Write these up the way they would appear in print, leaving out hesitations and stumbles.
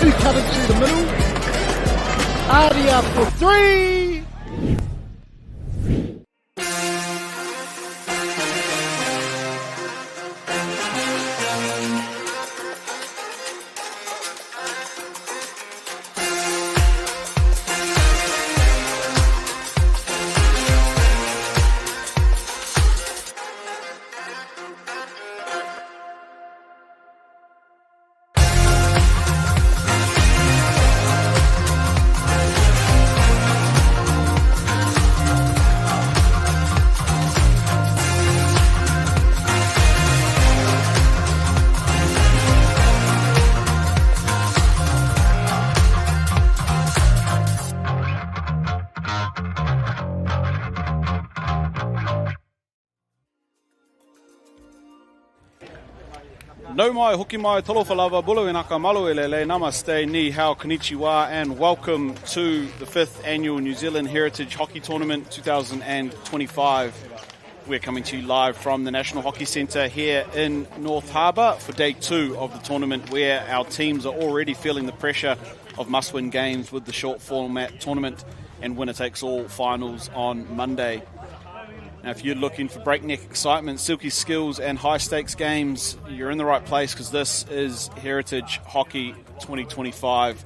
Two coming through the middle. Aotearoa for three. Nau mai, hoki mai, tolowhalawa, bulu inaka malu elele, namaste, ni hao, konnichiwa, and welcome to the 5th Annual New Zealand Heritage Hockey Tournament 2025. We're coming to you live from the National Hockey Centre here in North Harbour for day 2 of the tournament, where our teams are already feeling the pressure of must-win games with the short format tournament and winner-takes-all finals on Monday. Now, if you're looking for breakneck excitement, silky skills and high-stakes games, you're in the right place, because this is Heritage Hockey 2025.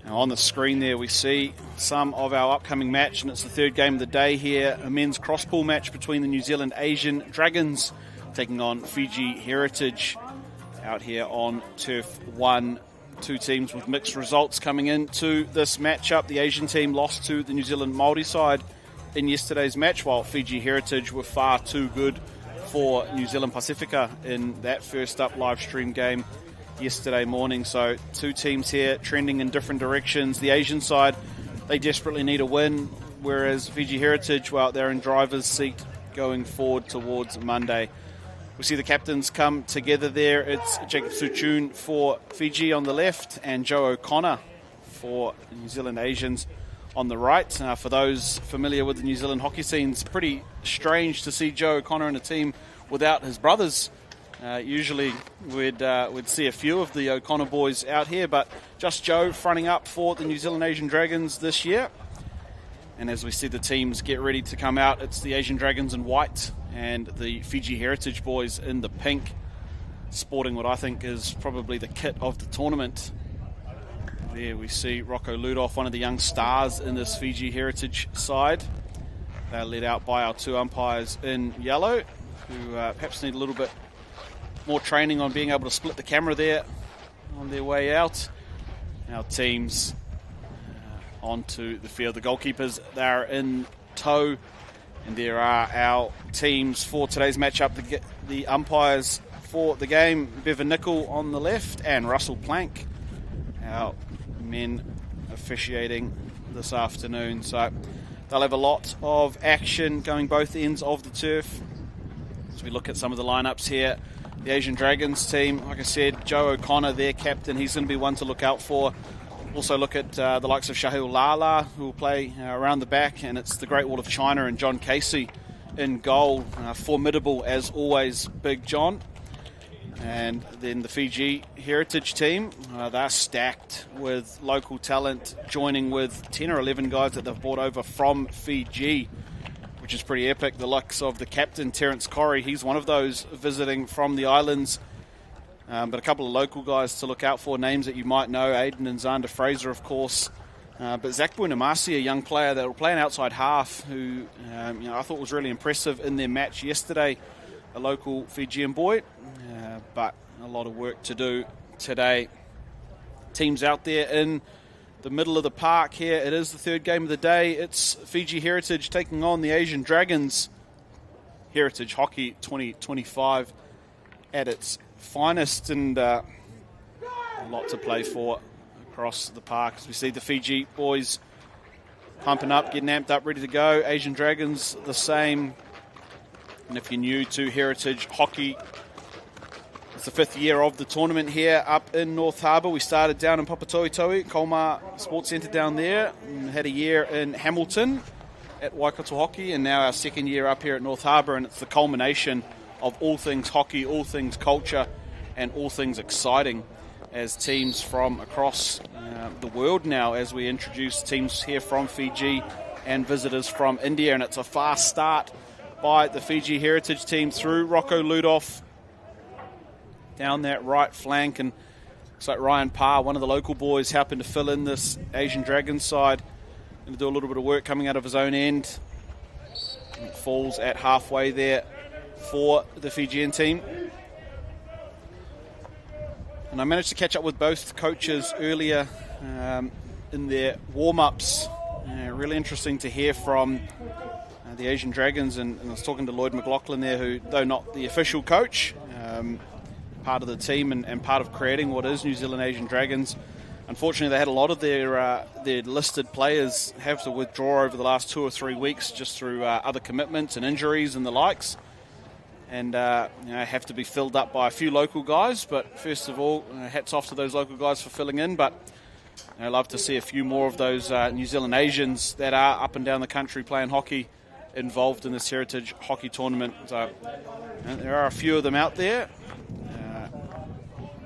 Now, on the screen there we see some of our upcoming match, and it's the third game of the day here, a men's cross-pool match between the New Zealand Asian Dragons taking on Fiji Heritage out here on Turf 1. Two teams with mixed results coming into this matchup. The Asian team lost to the New Zealand Māori side in yesterday's match, while Fiji Heritage were far too good for New Zealand Pacifica in that first up live stream game yesterday morning. So two teams here trending in different directions. The Asian side, they desperately need a win, whereas Fiji Heritage, well, they're in driver's seat going forward towards Monday. We see the captains come together there. It's Jacob Suchun for Fiji on the left and Joe O'Connor for New Zealand Asians on the right. For those familiar with the New Zealand hockey scene, it's pretty strange to see Joe O'Connor in a team without his brothers. Usually we'd see a few of the O'Connor boys out here, but just Joe fronting up for the New Zealand Asian Dragons this year. And as we see the teams get ready to come out, it's the Asian Dragons in white and the Fiji Heritage boys in the pink, sporting what I think is probably the kit of the tournament. There we see Rocco Ludoff, one of the young stars in this Fiji Heritage side. They're led out by our two umpires in yellow, who perhaps need a little bit more training on being able to split the camera there on their way out. Our teams onto the field. The goalkeepers, they're in tow, and there are our teams for today's matchup. The umpires for the game, Bevan Nickel on the left and Russell Plank, our men officiating this afternoon. So they'll have a lot of action going both ends of the turf. As we look at some of the lineups here, the Asian Dragons team, like I said, Joe O'Connor, their captain, he's going to be one to look out for. Also look at the likes of Shahil Lala, who will play around the back, and it's the Great Wall of China and John Casey in goal. Formidable as always, Big John. And then the Fiji Heritage team, they're stacked with local talent, joining with 10 or 11 guys that they've brought over from Fiji, which is pretty epic. The likes of the captain, Terence Corrie, he's one of those visiting from the islands. But a couple of local guys to look out for, names that you might know, Aiden and Xander Fraser, of course. But Zach Buenamasi, a young player that will play an outside half, who I thought was really impressive in their match yesterday, a local Fijian boy. But a lot of work to do today. Teams out there in the middle of the park here. It is the third game of the day. It's Fiji Heritage taking on the Asian Dragons. Heritage Hockey 2025 at its finest, and a lot to play for across the park. As we see the Fiji boys pumping up, getting amped up, ready to go. Asian Dragons the same. And if you're new to Heritage Hockey, it's the 5th year of the tournament here up in North Harbour. We started down in Papatoetoe, Colmar Sports Centre down there, and had a year in Hamilton at Waikato Hockey, and now our second year up here at North Harbour, and it's the culmination of all things hockey, all things culture, and all things exciting. as teams from across the world now, as we introduce teams here from Fiji and visitors from India. And it's a fast start by the Fiji Heritage team through Rocco Ludoff down that right flank, and looks like Ryan Parr, one of the local boys, helping to fill in this Asian Dragons side. Going to do a little bit of work coming out of his own end. It falls at halfway there for the Fijian team. And I managed to catch up with both coaches earlier in their warm-ups. Really interesting to hear from the Asian Dragons, and I was talking to Lloyd McLaughlin there, who, though not the official coach, part of the team and part of creating what is New Zealand Asian Dragons. Unfortunately, they had a lot of their listed players have to withdraw over the last 2 or 3 weeks just through other commitments and injuries and the likes, and have to be filled up by a few local guys. But first of all, hats off to those local guys for filling in. But I love to see a few more of those New Zealand Asians that are up and down the country playing hockey involved in this Heritage Hockey Tournament. So there are a few of them out there.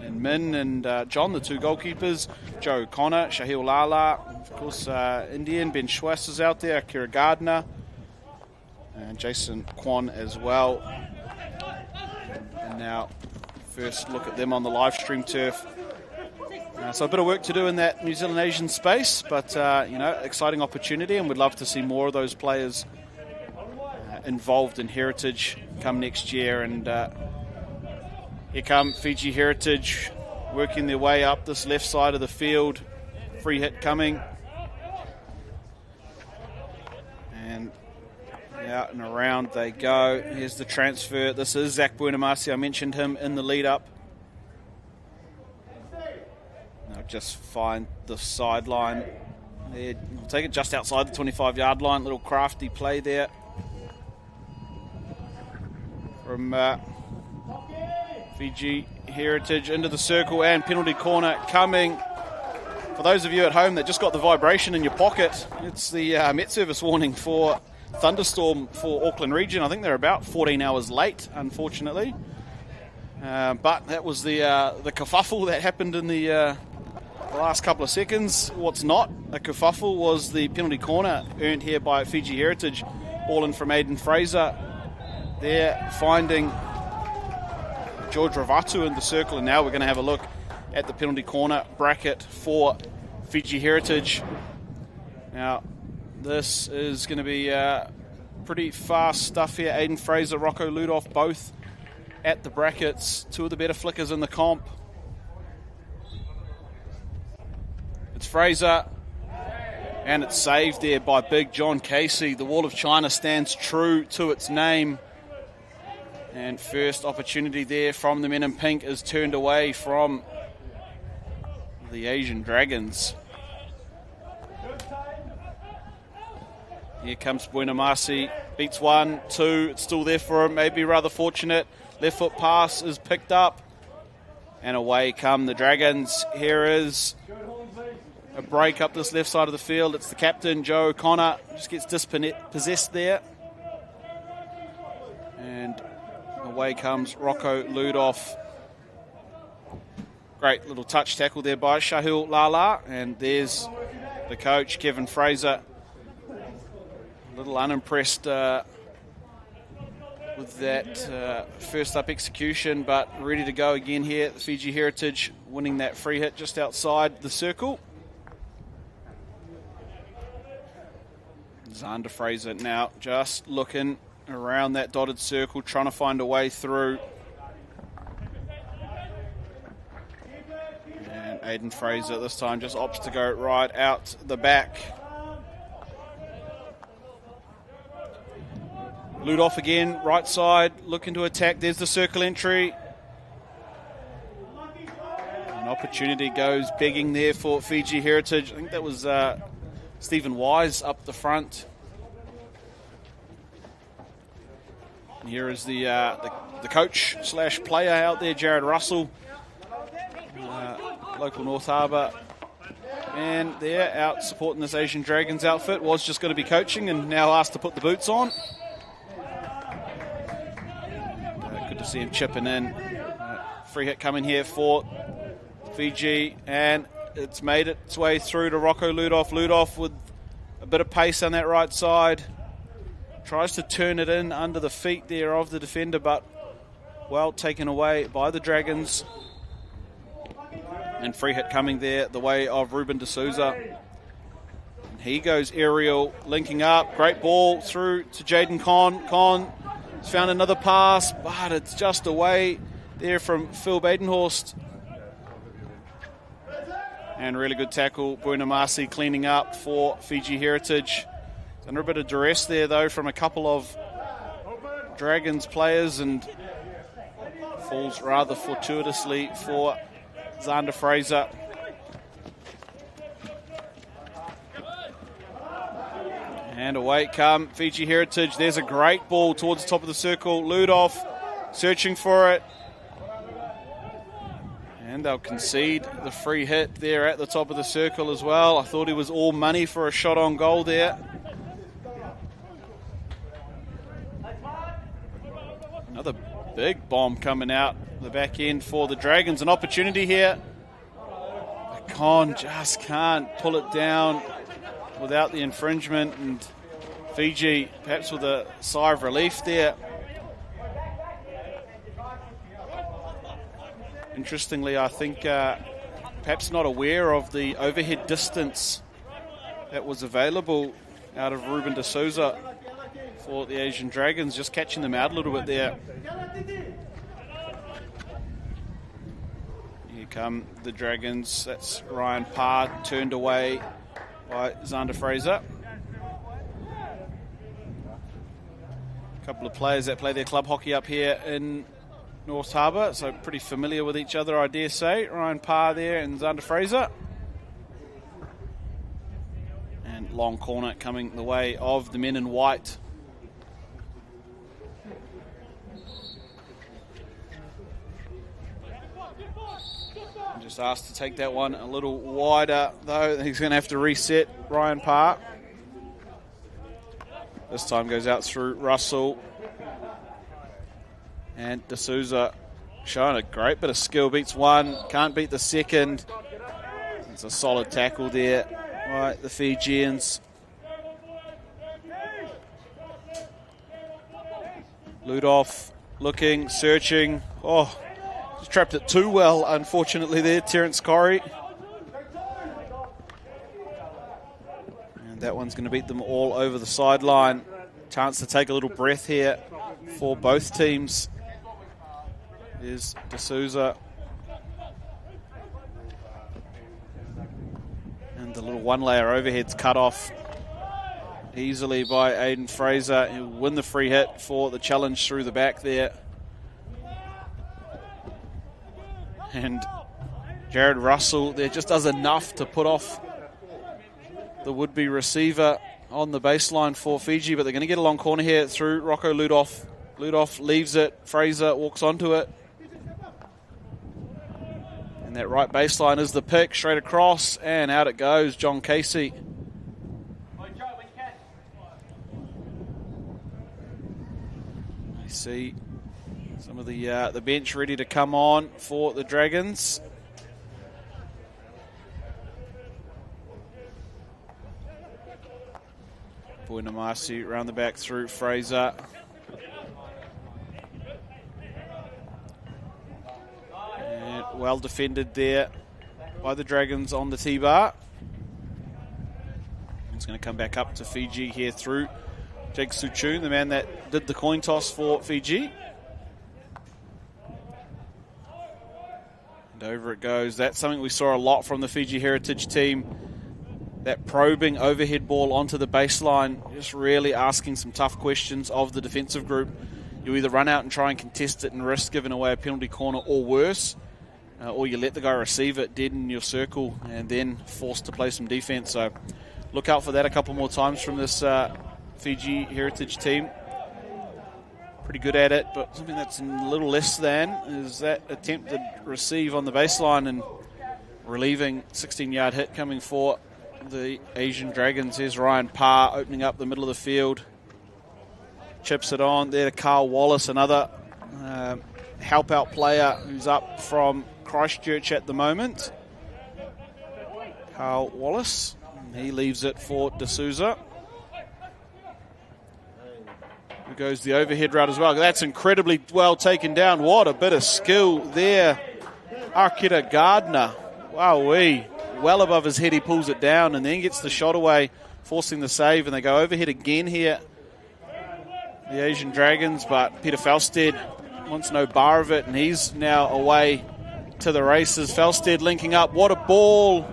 And Min and John, the two goalkeepers, Joe Connor, Shahil Lala, of course Indian, Ben Schwass is out there, Kira Gardner, and Jason Kwan as well. And now, first look at them on the live stream turf. So a bit of work to do in that New Zealand Asian space, but exciting opportunity, and we'd love to see more of those players involved in Heritage come next year. And here come Fiji Heritage working their way up this left side of the field. Free hit coming. And out and around they go. Here's the transfer. This is Zach Buenamasi. I mentioned him in the lead up. Now just find the sideline. There. We'll take it just outside the 25-yard line. Little crafty play there from Fiji Heritage into the circle, and penalty corner coming. For those of you at home that just got the vibration in your pocket, it's the Met Service warning for thunderstorm for Auckland region. I think they're about 14 hours late, unfortunately. But that was the kerfuffle that happened in the last couple of seconds. What's not a kerfuffle was the penalty corner earned here by Fiji Heritage. Ball in from Aidan Fraser. They're finding George Ravatu in the circle, and now we're going to have a look at the penalty corner bracket for Fiji Heritage. Now, this is going to be pretty fast stuff here. Aidan Fraser, Rocco Ludoff, both at the brackets. Two of the better flickers in the comp. It's Fraser, and it's saved there by big John Casey. The Wall of China stands true to its name. And first opportunity there from the men in pink is turned away from the Asian Dragons. Here comes Buenamasi, beats 1, 2, it's still there for him, maybe rather fortunate. Left foot pass is picked up, and away come the Dragons. Here is a break up this left side of the field. It's the captain, Joe O'Connor, just gets dispossessed there. And away comes Rocco Ludoff. Great little touch tackle there by Shahil Lala. And there's the coach, Kevin Fraser. A little unimpressed with that first up execution, but ready to go again here. The Fiji Heritage winning that free hit just outside the circle. Xander Fraser now just looking around that dotted circle, trying to find a way through. And Aidan Fraser this time just opts to go right out the back. Ludoff again, right side, looking to attack. There's the circle entry. An opportunity goes begging there for Fiji Heritage. I think that was Stephen Wise up the front. And here is the coach slash player out there, Jared Russell, local North Harbour. And they're out supporting this Asian Dragons outfit. Was just going to be coaching and now asked to put the boots on. Good to see him chipping in. Free hit coming here for Fiji, and it's made its way through to Rocco Ludoff. Ludoff with a bit of pace on that right side. Tries to turn it in under the feet there of the defender, but well taken away by the Dragons. And free hit coming there the way of Ruben D'Souza. And he goes aerial, linking up. Great ball through to Jaden Con. Con has found another pass, but it's just away there from Phil Badenhorst. And really good tackle. Buenamasi cleaning up for Fiji Heritage. It's under a bit of duress there, though, from a couple of Dragons players, and falls rather fortuitously for Xander Fraser. And away come Fiji Heritage. There's a great ball towards the top of the circle. Ludoff searching for it. And they'll concede the free hit there at the top of the circle as well. I thought he was all money for a shot on goal there. Another big bomb coming out the back end for the Dragons. An opportunity here. But Con just can't pull it down without the infringement. And Fiji, perhaps with a sigh of relief there. Interestingly, I think perhaps not aware of the overhead distance that was available out of Ruben D'Souza for the Asian Dragons, just catching them out a little bit there. Here come the Dragons. That's Ryan Parr, turned away by Xander Fraser. A couple of players that play their club hockey up here in North Harbour, so pretty familiar with each other, I dare say. Ryan Parr there and Xander Fraser. And long corner coming the way of the men in white. Just asked to take that one a little wider, though. He's going to have to reset Ryan Parr. This time goes out through Russell. And D'Souza showing a great bit of skill. Beats one, can't beat the second. It's a solid tackle there by the Fijians. Ludoff looking, searching. Oh, he's trapped it too well, unfortunately, there, Terence Corrie. And that one's going to beat them all over the sideline. Chance to take a little breath here for both teams. Is D'Souza. And the little one-layer overhead's cut off easily by Aiden Fraser. He'll win the free hit for the challenge through the back there. And Jared Russell there just does enough to put off the would-be receiver on the baseline for Fiji, but they're going to get a long corner here through Rocco Ludoff. Ludoff leaves it. Fraser walks onto it. And that right baseline is the pick, straight across, and out it goes, John Casey. I see some of the bench ready to come on for the Dragons. Buenamasi around the back through Fraser. Well defended there by the Dragons on the T-bar. It's going to come back up to Fiji here through Jake Suchun, the man that did the coin toss for Fiji. And over it goes. That's something we saw a lot from the Fiji Heritage team. That probing overhead ball onto the baseline, just really asking some tough questions of the defensive group. You either run out and try and contest it and risk giving away a penalty corner, or worse, or you let the guy receive it dead in your circle and then forced to play some defense. So look out for that a couple more times from this Fiji Heritage team. Pretty good at it, but something that's a little less than is that attempted receive on the baseline and relieving 16-yard hit coming for the Asian Dragons. Here's Ryan Parr opening up the middle of the field. Chips it on there to Carl Wallace, another help-out player who's up from Christchurch at the moment. Carl Wallace. He leaves it for D'Souza. Who goes the overhead route as well. That's incredibly well taken down. What a bit of skill there. Aotearoa Gardner. Wowee. Well above his head, he pulls it down and then gets the shot away, forcing the save, and they go overhead again here. The Asian Dragons, but Peter Felsted wants no bar of it, and he's now away to the races. Felsted linking up. What a ball.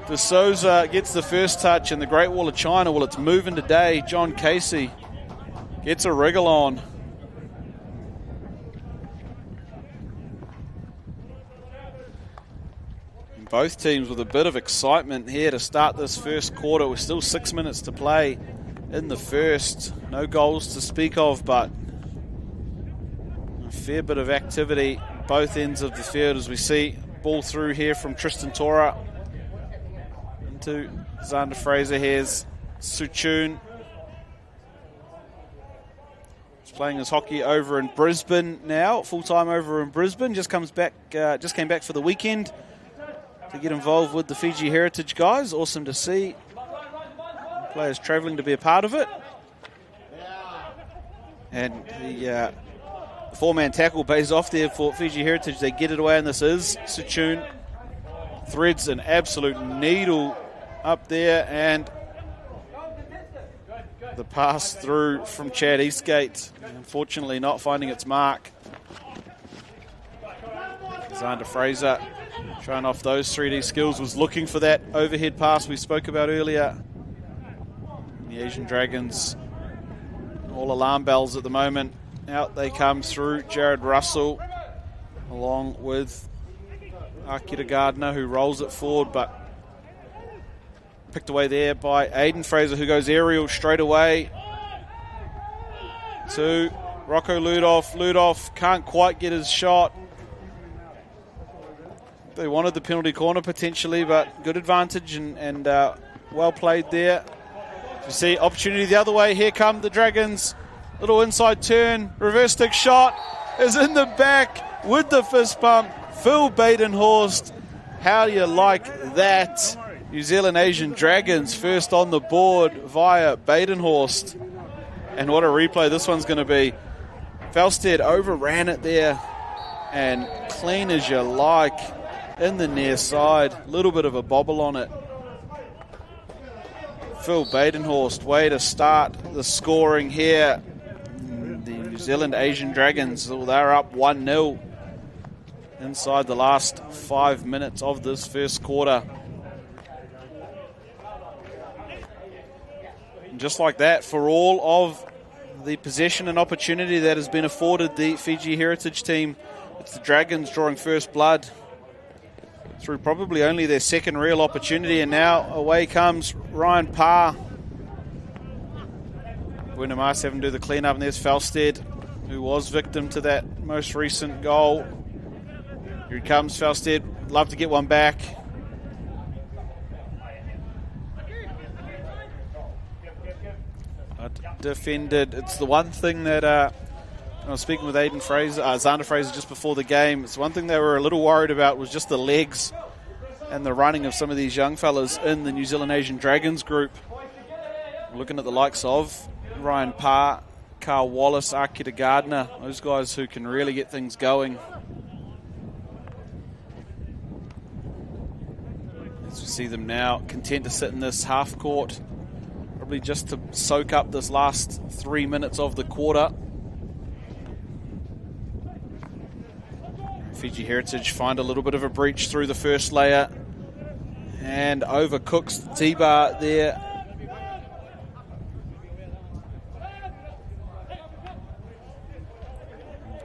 D'Souza gets the first touch, and the Great Wall of China, well, it's moving today. John Casey gets a wriggle on. And both teams with a bit of excitement here to start this first quarter. We're still 6 minutes to play in the first. No goals to speak of, but a fair bit of activity both ends of the field as we see ball through here from Tristan Tora into Xander Fraser. Here's Suchun. He's playing his hockey over in Brisbane now, full-time over in Brisbane. Just came back for the weekend to get involved with the Fiji Heritage guys. Awesome to see players travelling to be a part of it. And the four-man tackle pays off there for Fiji Heritage. They get it away, and this is Suchun. Threads an absolute needle up there, and the pass through from Chad Eastgate, unfortunately not finding its mark. Xander Fraser, showing off those 3D skills, was looking for that overhead pass we spoke about earlier. The Asian Dragons, all alarm bells at the moment. Out they come through Jared Russell, along with Aotearoa Gardner, who rolls it forward, but picked away there by Aiden Fraser, who goes aerial straight away to Rocco Ludolf. Ludolf can't quite get his shot. They wanted the penalty corner potentially, but good advantage and well played there. You see opportunity the other way. Here come the Dragons. Little inside turn. Reverse stick shot is in the back with the fist pump. Phil Badenhorst. How do you like that? New Zealand Asian Dragons first on the board via Badenhorst. And what a replay this one's going to be. Felsted overran it there. And clean as you like in the near side. Little bit of a bobble on it. Phil Badenhorst, way to start the scoring here. The New Zealand Asian Dragons, well, they're up 1-0 inside the last 5 minutes of this first quarter. And just like that, for all of the possession and opportunity that has been afforded the Fiji Heritage team, it's the Dragons drawing first blood through probably only their second real opportunity, and now away comes Ryan Parr. Buena Mars having to do the clean-up, and there's Felsted, who was victim to that most recent goal. Here he comes, Felsted. Love to get one back. Defended. It's the one thing that I was speaking with Aiden Fraser, Xander Fraser just before the game. It's one thing they were a little worried about was just the legs and the running of some of these young fellas in the New Zealand Asian Dragons group. We're looking at the likes of Ryan Parr, Carl Wallace, Aotearoa Gardner, those guys who can really get things going. As we see them now content to sit in this half court, probably just to soak up this last 3 minutes of the quarter. Fiji Heritage find a little bit of a breach through the first layer and overcooks the T-bar there.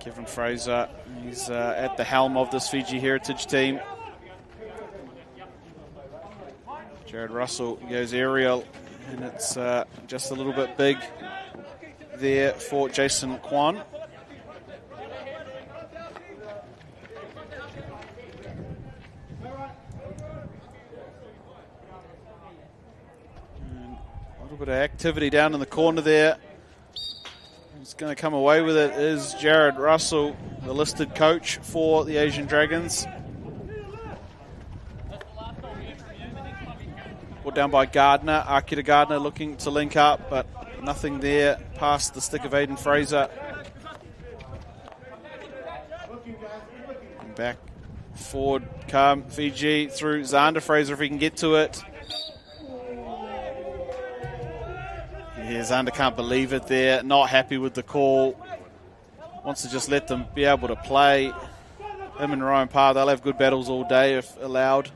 Kevin Fraser, he's at the helm of this Fiji Heritage team. Jared Russell goes aerial, and it's just a little bit big there for Jason Kwan. Bit of activity down in the corner there. who's going to come away with it is Jared Russell, the listed coach for the Asian Dragons. Put down by Gardner, Akira Gardner looking to link up, but nothing there past the stick of Aiden Fraser. And back forward come Fiji through Xander Fraser if he can get to it. Yeah, Xander can't believe it there, not happy with the call. Wants to just let them be able to play. Him and Ryan Parr, they'll have good battles all day if allowed.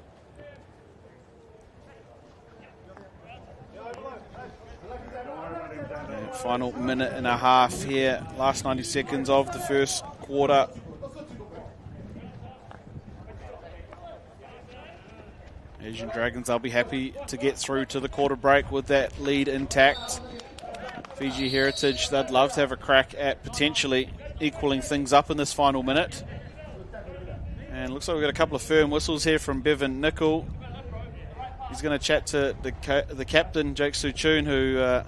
And final minute and a half here, last 90 seconds of the first quarter. Asian Dragons, they'll be happy to get through to the quarter break with that lead intact. Fiji Heritage, they'd love to have a crack at potentially equaling things up in this final minute. And looks like we've got a couple of firm whistles here from Bevan Nicol. He's going to chat to the captain, Jake Suchun, who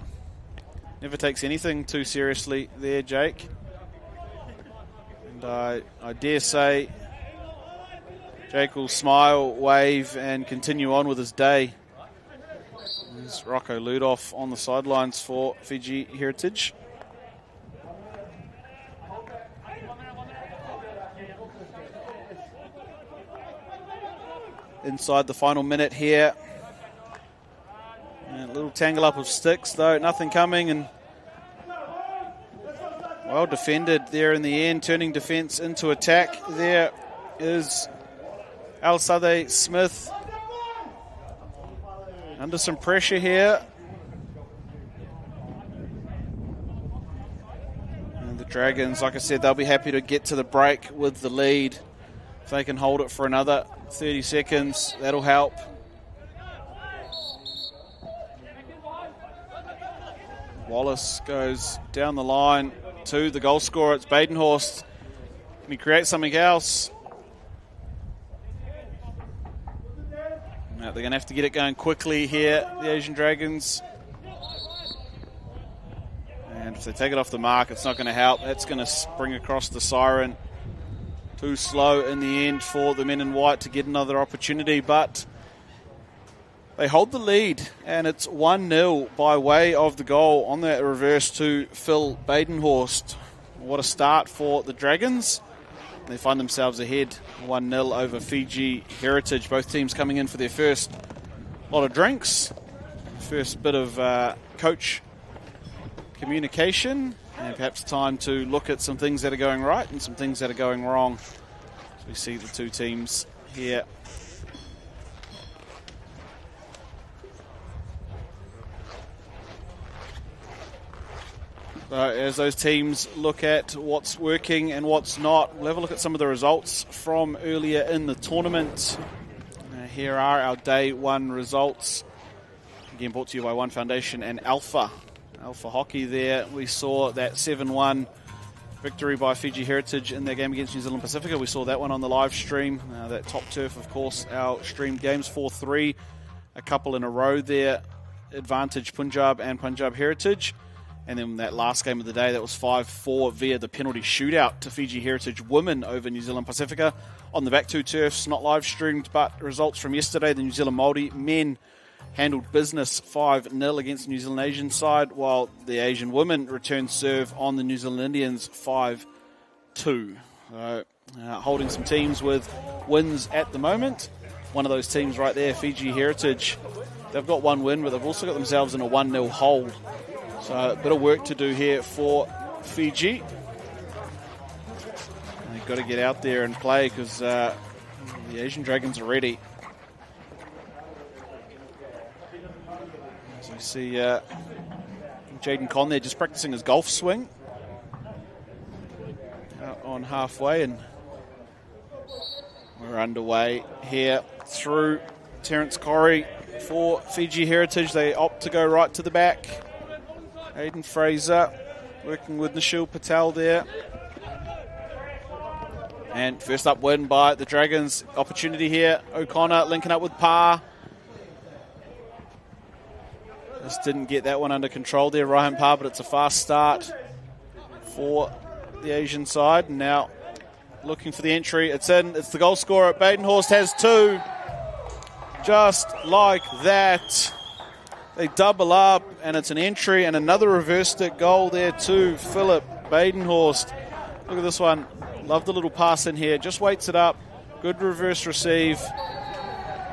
never takes anything too seriously there, Jake. And I dare say Jake will smile, wave, and continue on with his day. There's Rocco Ludoff on the sidelines for Fiji Heritage. Inside the final minute here. And a little tangle up of sticks, though, nothing coming, and well defended there in the end, turning defence into attack. There is Al Sadeh Smith under some pressure here. And the Dragons, like I said, they'll be happy to get to the break with the lead. If they can hold it for another 30 seconds, that'll help. Wallace goes down the line to the goal scorer. It's Badenhorst. Can he create something else? Now they're going to have to get it going quickly here, the Asian Dragons. And if they take it off the mark, it's not going to help. That's going to spring across the siren. Too slow in the end for the men in white to get another opportunity, but they hold the lead, and it's 1-0 by way of the goal on that reverse to Phil Badenhorst. What a start for the Dragons. They find themselves ahead 1-0 over Fiji Heritage. Both teams coming in for their first lot of drinks, first bit of coach communication, and perhaps time to look at some things that are going right and some things that are going wrong. So we see the two teams here. As those teams look at what's working and what's not, we'll have a look at some of the results from earlier in the tournament. Here are our day one results. Again, brought to you by One Foundation and Alpha Hockey there. We saw that 7-1 victory by Fiji Heritage in their game against New Zealand Pacifica. We saw that one on the live stream. That Top Turf, of course, our streamed games, 4-3. A couple in a row there. Advantage Punjab and Punjab Heritage. And then that last game of the day, that was 5-4 via the penalty shootout to Fiji Heritage women over New Zealand Pacifica. On the back two turfs, not live streamed, but results from yesterday, the New Zealand Māori men handled business 5-0 against the New Zealand Asian side, while the Asian women returned serve on the New Zealand Indians 5-2. Holding some teams with wins at the moment. One of those teams right there, Fiji Heritage, they've got one win, but they've also got themselves in a 1-0 hold. So a bit of work to do here for Fiji. They've got to get out there and play because the Asian Dragons are ready. So you see Jaden Conn there just practicing his golf swing. Out on halfway, and we're underway here through Terence Corrie for Fiji Heritage. They opt to go right to the back. Aiden Fraser working with Nishil Patel there. And first up win by the Dragons. Opportunity here. O'Connor linking up with Parr. Just didn't get that one under control there, Ryan Parr, but it's a fast start for the Asian side. And now looking for the entry. It's in. It's the goal scorer. Badenhorst has 2. Just like that. They double up, and it's an entry and another reverse stick goal there to Philip Badenhorst. Look at this one. Love the little pass in here. Just waits it up. Good reverse receive.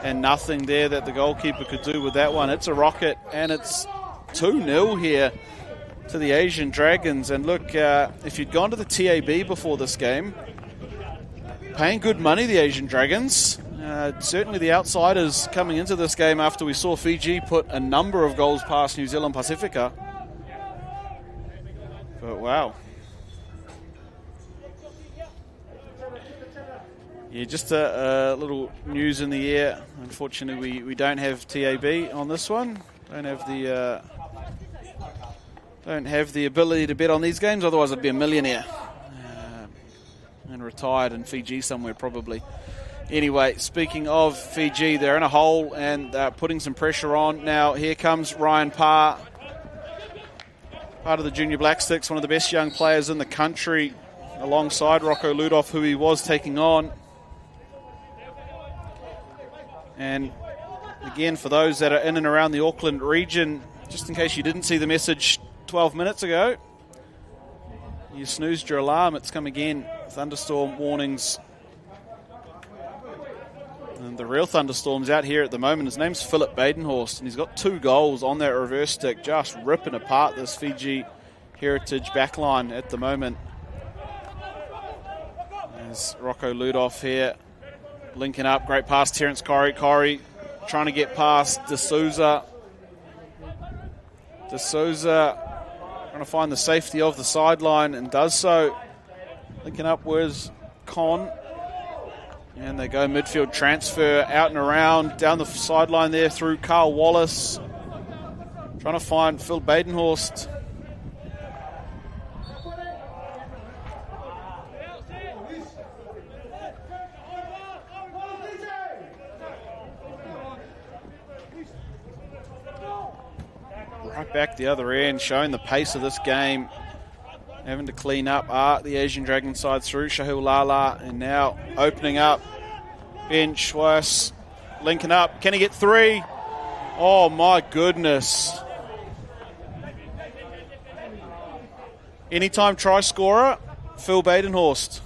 And nothing there that the goalkeeper could do with that one. It's a rocket, and it's 2-0 here to the Asian Dragons. And look, if you'd gone to the TAB before this game, paying good money, the Asian Dragons. Certainly the outsiders coming into this game after we saw Fiji put a number of goals past New Zealand Pacifica. But wow. Yeah, just a little news in the air. Unfortunately, we don't have TAB on this one. Don't have the ability to bet on these games. Otherwise, I'd be a millionaire and retired in Fiji somewhere probably. Anyway, speaking of Fiji, they're in a hole and putting some pressure on. Now here comes Ryan Parr, part of the Junior Black Sticks, one of the best young players in the country, alongside Rocco Ludoff, who he was taking on. And again, for those that are in and around the Auckland region, just in case you didn't see the message 12 minutes ago, you snoozed your alarm. It's come again. Thunderstorm warnings. And the real thunderstorm's out here at the moment. His name's Philip Badenhorst, and he's got 2 goals on that reverse stick, just ripping apart this Fiji Heritage backline at the moment. There's Rocco Ludoff here, linking up. Great pass, Terence Corey. Corey trying to get past D'Souza. D'Souza trying to find the safety of the sideline and does so. Linking up with Con. And they go midfield transfer out and around, down the sideline there through Carl Wallace. Trying to find Phil Badenhorst. Right back the other end, showing the pace of this game. Having to clean up the Asian Dragon side through Shahil Lala, and now opening up. Ben Schweiss linking up. Can he get 3? Oh my goodness. Anytime try scorer, Phil Badenhorst.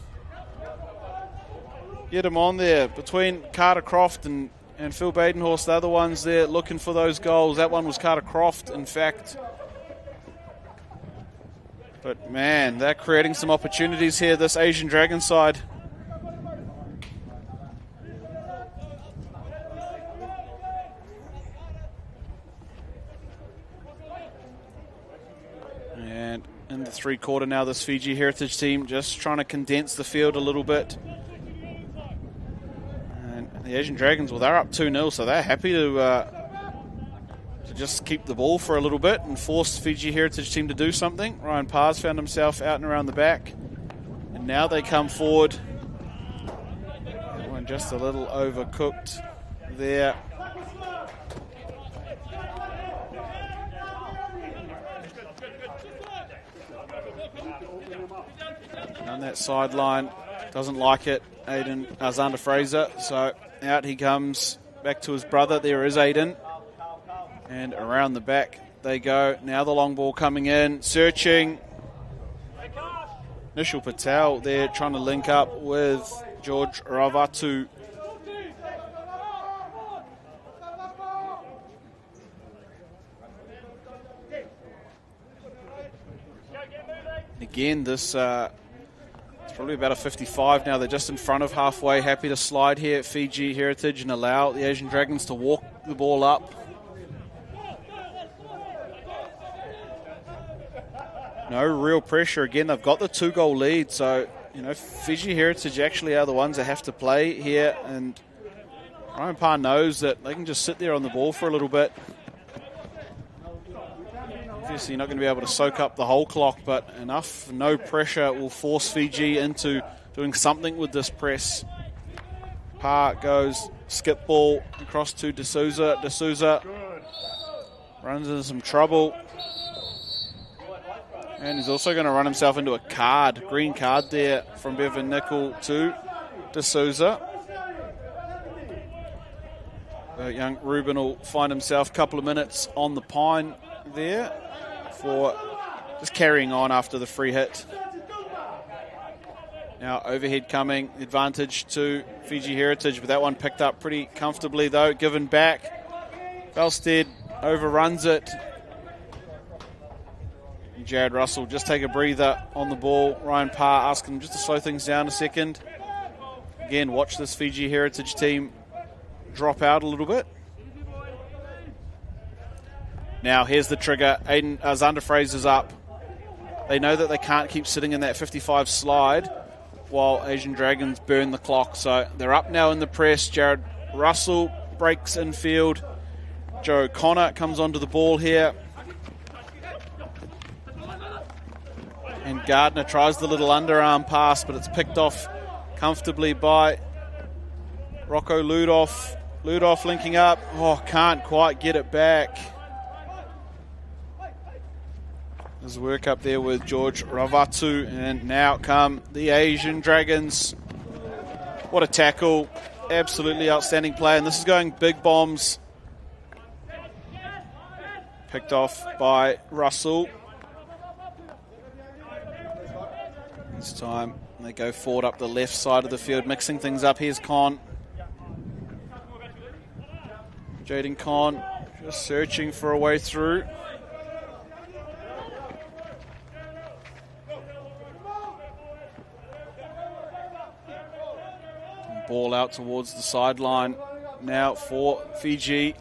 Get him on there between Carter Croft and Phil Badenhorst. The other ones there looking for those goals. That one was Carter Croft, in fact. But man, they're creating some opportunities here, this Asian Dragon side. And in the 3-quarter now, this Fiji Heritage team just trying to condense the field a little bit. And the Asian Dragons, well, they're up 2-0, so they're happy to just keep the ball for a little bit and force the Fiji Heritage team to do something. Ryan Parr's found himself out and around the back. And now they come forward. That one just a little overcooked there. On that sideline, doesn't like it, Xander Fraser. So out he comes back to his brother. There is Aiden. And around the back they go. Now the long ball coming in, searching. Nishal Patel there trying to link up with George Ravatu. Again, this it's probably about a 55 now. They're just in front of halfway. Happy to slide here at Fiji Heritage and allow the Asian Dragons to walk the ball up. No real pressure. Again, they've got the 2-goal lead, so Fiji Heritage actually are the ones that have to play here, and Ryan Parr knows that they can just sit there on the ball for a little bit. Obviously, you're not going to be able to soak up the whole clock, but enough, no pressure will force Fiji into doing something with this press. Parr goes skip ball across to D'Souza. D'Souza runs into some trouble. And he's also going to run himself into a card, green card there from Bevan Nicol to D'Souza. Young Ruben will find himself a couple of minutes on the pine there for just carrying on after the free hit. Now overhead coming, advantage to Fiji Heritage, but that one picked up pretty comfortably though, given back. Belstead overruns it. And Jared Russell just take a breather on the ball. Ryan Parr asking him just to slow things down a second. Again, watch this Fiji Heritage team drop out a little bit. Now here's the trigger. Xander Fraser's up. They know that they can't keep sitting in that 55 slide while Asian Dragons burn the clock. So they're up now in the press. Jared Russell breaks infield. Joe O'Connor comes onto the ball here. And Gardner tries the little underarm pass, but it's picked off comfortably by Rocco Ludoff. Ludoff linking up. Oh, can't quite get it back. There's work up there with George Ravatu, and now come the Asian Dragons. What a tackle. Absolutely outstanding play, and this is going big bombs. Picked off by Russell. This time they go forward up the left side of the field, mixing things up. Here's Con. Jaden Con just searching for a way through. Ball out towards the sideline now for Fiji.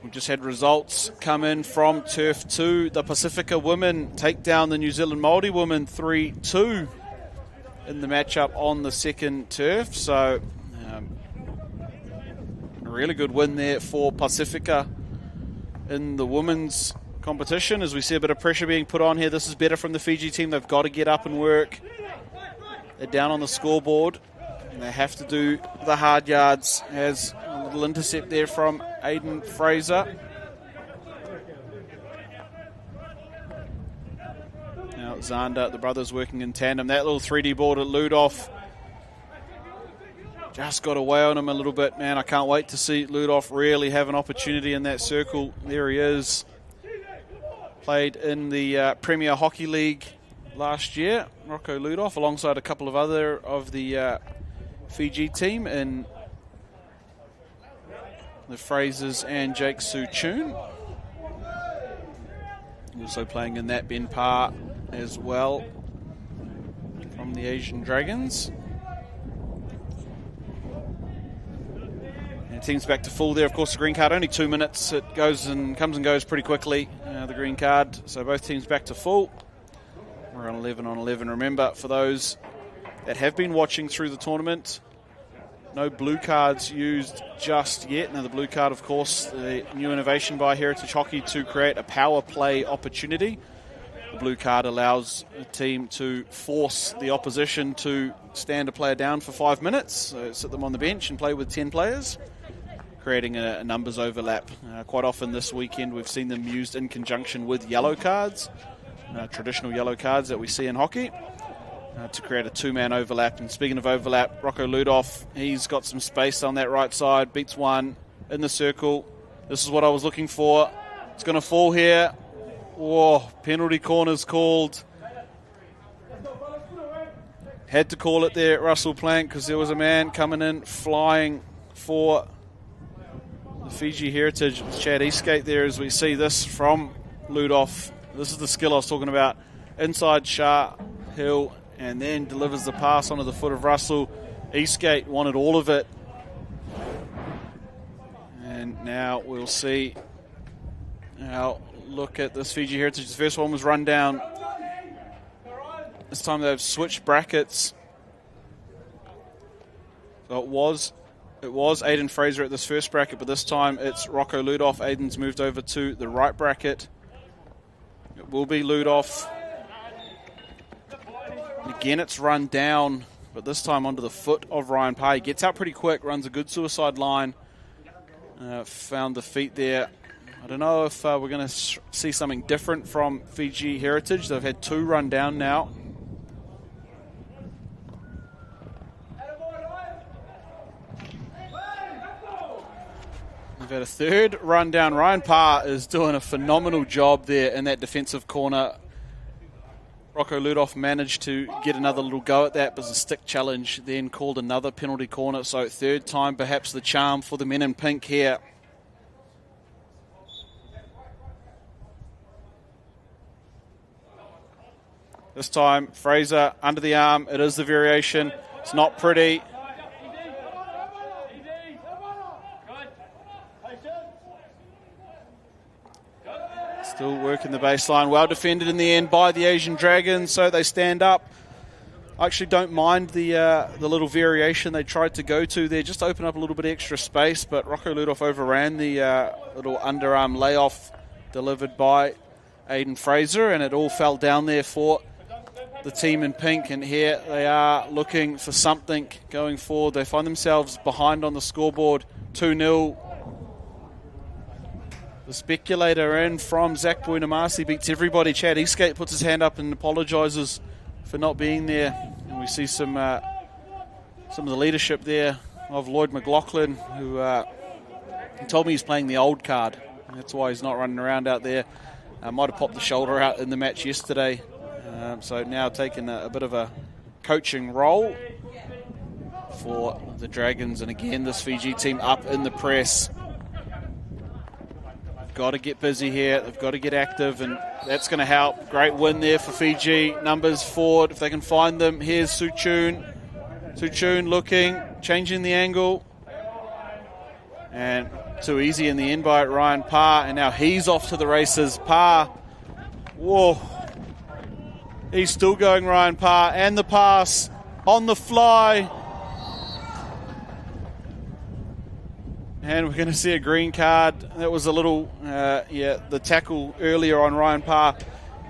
We've just had results come in from Turf 2. The Pacifica women take down the New Zealand Māori women 3-2 in the matchup on the second turf. So a really good win there for Pacifica in the women's competition. As we see a bit of pressure being put on here, this is better from the Fiji team. They've got to get up and work. They're down on the scoreboard, and they have to do the hard yards. Has a little intercept there from Aiden Fraser. Now Xander, the brothers working in tandem. That little 3D ball to Ludoff just got away on him a little bit. Man, I can't wait to see Ludoff really have an opportunity in that circle. There he is. Played in the Premier Hockey League last year, Rocco Ludoff, alongside a couple of other of the Fiji team in the Frasers and Jake Su-Chun. Also playing in that Ben Parr as well from the Asian Dragons. And team's back to full there. Of course, the green card, only 2 minutes. It goes and comes and goes pretty quickly, the green card. So both teams back to full. We're on 11 on 11. Remember, for those that have been watching through the tournament, no blue cards used just yet. Now, the blue card, of course, the new innovation by Heritage Hockey to create a power play opportunity. The blue card allows a team to force the opposition to stand a player down for 5 minutes, so sit them on the bench and play with 10 players, creating a numbers overlap. Quite often this weekend we've seen them used in conjunction with yellow cards. Traditional yellow cards that we see in hockey to create a two-man overlap. And speaking of overlap, Rocco Ludoff, he's got some space on that right side, beats one in the circle. This is what I was looking for. It's going to fall here. Whoa, penalty corner's called. Had to call it there, Russell Plank, because there was a man coming in flying for the Fiji Heritage. Chad Eastgate there as we see this from Ludoff. This is the skill I was talking about. Inside Shah Hill, and then delivers the pass onto the foot of Russell. Eastgate wanted all of it. And now we'll see. Now look at this Fiji Heritage. The first one was run down. This time they've switched brackets. So it was Aiden Fraser at this first bracket, but this time it's Rocco Ludoff. Aiden's moved over to the right bracket. It will be Ludoff. Again, it's run down, but this time onto the foot of Ryan Parr. He gets out pretty quick, runs a good suicide line. Found the feet there I don't know if we're going to see something different from Fiji Heritage. They've had 2 run down now. They've had a 3rd run down. Ryan Parr is doing a phenomenal job there in that defensive corner. Rocco Ludoff managed to get another little go at that, but the stick challenge then called another penalty corner. So 3rd time perhaps the charm for the men in pink here. This time Fraser under the arm. It is the variation. It's not pretty. Still working the baseline. Well defended in the end by the Asian Dragons, so they stand up. I actually don't mind the little variation they tried to go to there, just to open up a little bit extra space, but Rocco Ludoff overran the little underarm layoff delivered by Aiden Fraser, and it all fell down there for the team in pink. And here they are looking for something going forward. They find themselves behind on the scoreboard, 2-0. The speculator in from Zach Buenamasi beats everybody. Chad Eastgate puts his hand up and apologises for not being there. And we see some of the leadership there of Lloyd McLaughlin, who he told me he's playing the old card. That's why he's not running around out there. Might have popped the shoulder out in the match yesterday. So now taking a bit of a coaching role for the Dragons. And again, this Fiji team up in the press. Got to get busy here. They've got to get active, and that's going to help. Great win there for Fiji. Numbers forward, if they can find them. Here's Suchun. Suchun looking, changing the angle. And too easy in the end by Ryan Parr, and now he's off to the races. Parr, whoa. He's still going, Ryan Parr, and the pass on the fly. And we're going to see a green card. That was a little, the tackle earlier on Ryan Parr.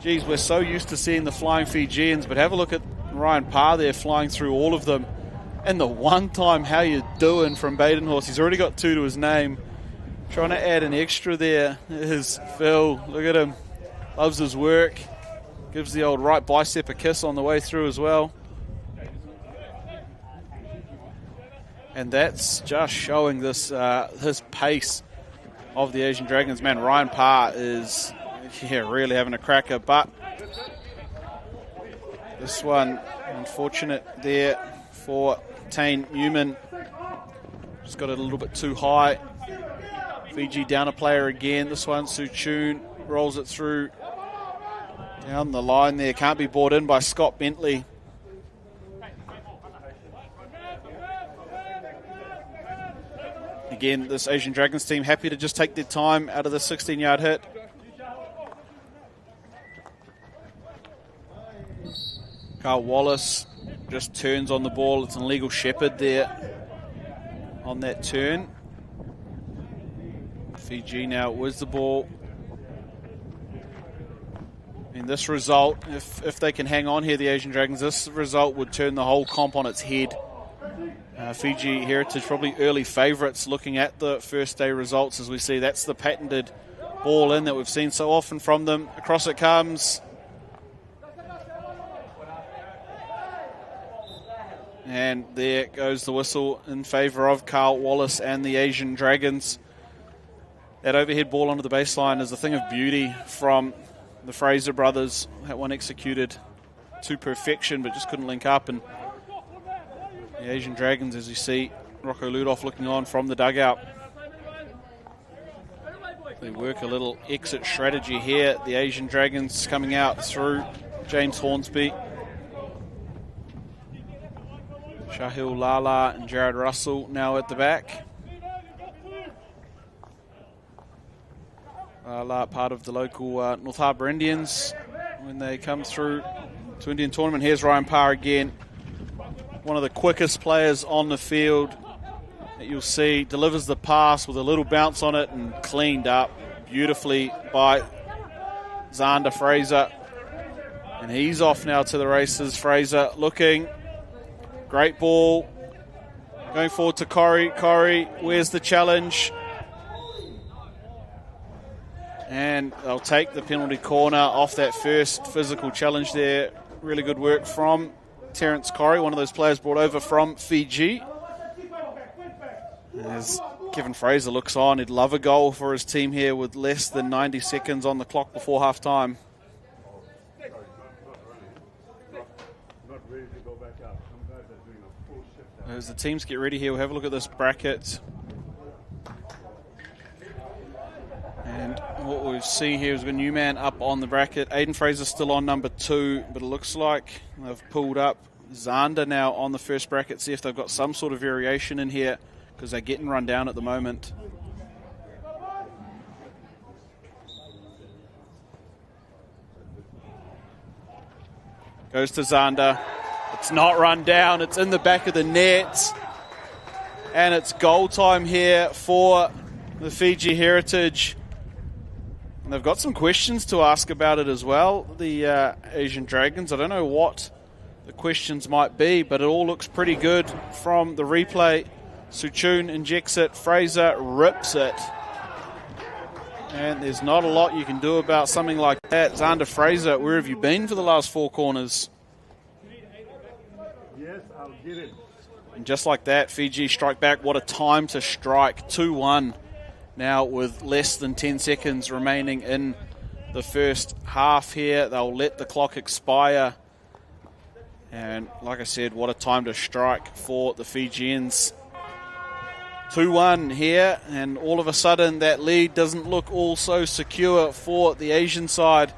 Geez, we're so used to seeing the flying Fijians, but have a look at Ryan Parr there flying through all of them. And the one time, how you doing from Badenhorst. He's already got 2 to his name. Trying to add an extra there is Phil. Look at him. Loves his work. Gives the old right bicep a kiss on the way through as well. And that's just showing this pace of the Asian Dragons. Man, Ryan Parr is really having a cracker. But this one, unfortunate there for Tane Newman. Just got it a little bit too high. Fiji down a player again. This one, Suchun rolls it through down the line there. Can't be brought in by Scott Bentley. Again, this Asian Dragons team happy to just take their time out of the 16-yard hit. Carl Wallace just turns on the ball. It's an illegal shepherd there on that turn. Fiji now with the ball. And this result, if they can hang on here, the Asian Dragons, this result would turn the whole comp on its head. Fiji Heritage probably early favourites looking at the first day results, as we see that's the patented ball in that we've seen so often from them. Across it comes. And there goes the whistle in favour of Carl Wallace and the Asian Dragons. That overhead ball onto the baseline is a thing of beauty from the Fraser brothers. That one executed to perfection, but just couldn't link up. And the Asian Dragons, as you see, Rocco Ludoff looking on from the dugout. They work a little exit strategy here. The Asian Dragons coming out through James Hornsby. Shahil Lala and Jared Russell now at the back. Lala, part of the local North Harbour Indians when they come through to Indian tournament. Here's Ryan Parr again. One of the quickest players on the field that you'll see. Delivers the pass with a little bounce on it and cleaned up beautifully by Xander Fraser. And he's off now to the races. Fraser looking. Great ball. Going forward to Corey. Corey, where's the challenge? And they'll take the penalty corner off that first physical challenge there. Really good work from Terence Corrie, one of those players brought over from Fiji. As Kevin Fraser looks on, he'd love a goal for his team here with less than 90 seconds on the clock before half-time. As the teams get ready here, we'll have a look at this bracket. And what we see here is a new man up on the bracket. Aiden Fraser's still on number 2, but it looks like they've pulled up Zander now on the first bracket. See if they've got some sort of variation in here, because they're getting run down at the moment. Goes to Zander. It's not run down. It's in the back of the net. And it's goal time here for the Fiji Heritage. And they've got some questions to ask about it as well, the Asian Dragons. I don't know what the questions might be, but it all looks pretty good from the replay. Suchun injects it. Fraser rips it. And there's not a lot you can do about something like that. Zander Fraser, where have you been for the last 4 corners? Yes, I'll get it. And just like that, Fiji strike back. What a time to strike. 2-1 now with less than 10 seconds remaining in the first half here. They'll let the clock expire. And like I said, what a time to strike for the Fijians. 2-1 here, and all of a sudden that lead doesn't look all so secure for the Asian side.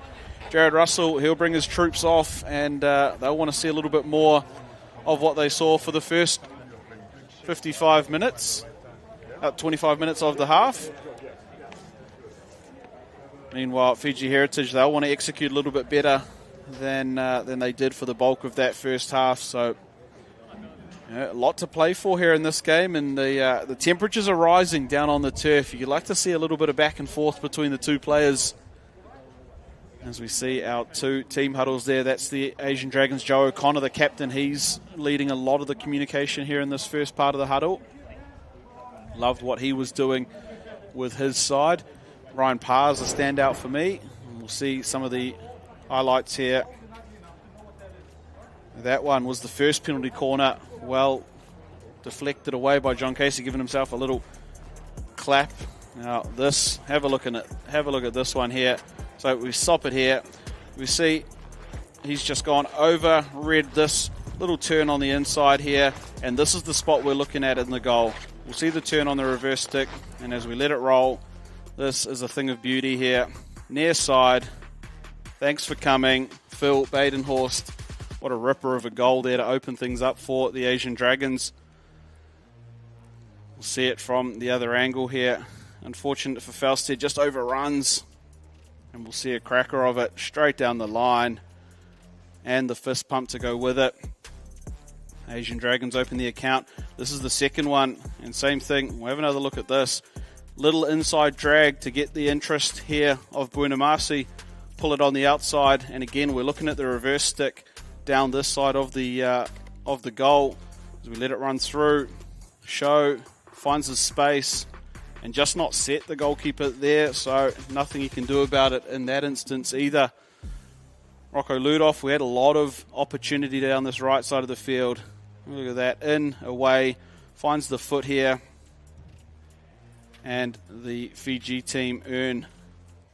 Jared Russell, he'll bring his troops off, and they'll want to see a little bit more of what they saw for the first 25 minutes, 25 minutes of the half. Meanwhile, Fiji Heritage, they'll want to execute a little bit better than they did for the bulk of that first half. So a lot to play for here in this game, and the temperatures are rising down on the turf. You'd like to see a little bit of back and forth between the two players. As we see our 2 team huddles there, that's the Asian Dragons' Joe O'Connor, the captain. He's leading a lot of the communication here in this first part of the huddle. Loved what he was doing with his side. Ryan Parr's a standout for me. We'll see some of the highlights here. That one was the first penalty corner. Well deflected away by John Casey, giving himself a little clap. Now this, have a look at this one here. So we stop it here. We see he's just gone over, read this little turn on the inside here, and this is the spot we're looking at in the goal. We'll see the turn on the reverse stick, and as we let it roll, this is a thing of beauty here. Near side. Thanks for coming, Phil Badenhorst. What a ripper of a goal there to open things up for the Asian Dragons. We'll see it from the other angle here. Unfortunate for Falstead, just overruns. And we'll see a cracker of it straight down the line. And the fist pump to go with it. Asian Dragons open the account. This is the second one. And same thing, we'll have another look at this. Little inside drag to get the interest here of Buenamasi. Pull it on the outside. And again, we're looking at the reverse stick down this side of the goal. As we let it run through, Show finds his space and just not set the goalkeeper there, so nothing he can do about it in that instance either. Rocco Ludoff, we had a lot of opportunity down this right side of the field. Look at that, in, away, finds the foot here, and the Fiji team earn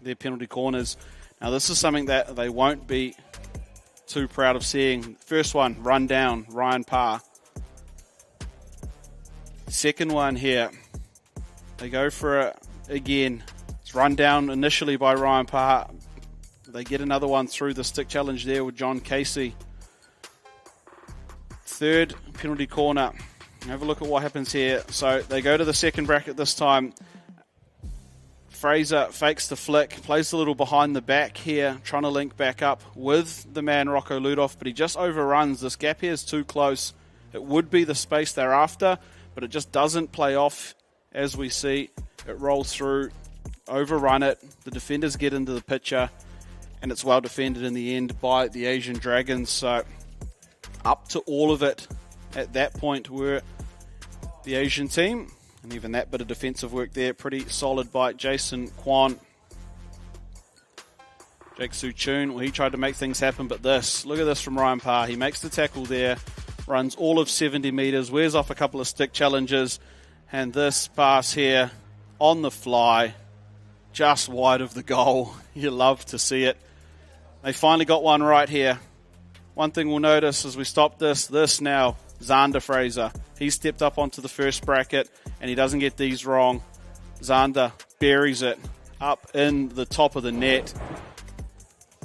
their penalty corners. Now this is something that they won't be too proud of seeing. First one, run down, Ryan Parr. Second one here, they go for it again. It's run down initially by Ryan Parr. They get another one through the stick challenge there with John Casey. Third penalty corner. Have a look at what happens here. So they go to the second bracket this time. Fraser fakes the flick, plays a little behind the back here, trying to link back up with the man Rocco Ludoff, but he just overruns. This gap here is too close. It would be the space they're after, but it just doesn't play off as we see. It rolls through, overrun it. The defenders get into the picture, and it's well defended in the end by the Asian Dragons. So up to all of it at that point were the Asian team. And even that bit of defensive work there, pretty solid by Jason Kwan. Jake Suchun, well, he tried to make things happen, but look at this from Ryan Parr. He makes the tackle there, runs all of 70 metres, wears off a couple of stick challenges, and this pass here on the fly, just wide of the goal. You love to see it. They finally got one right here. One thing we'll notice as we stop this now, Xander Fraser. He stepped up onto the first bracket, and he doesn't get these wrong. Xander buries it up in the top of the net.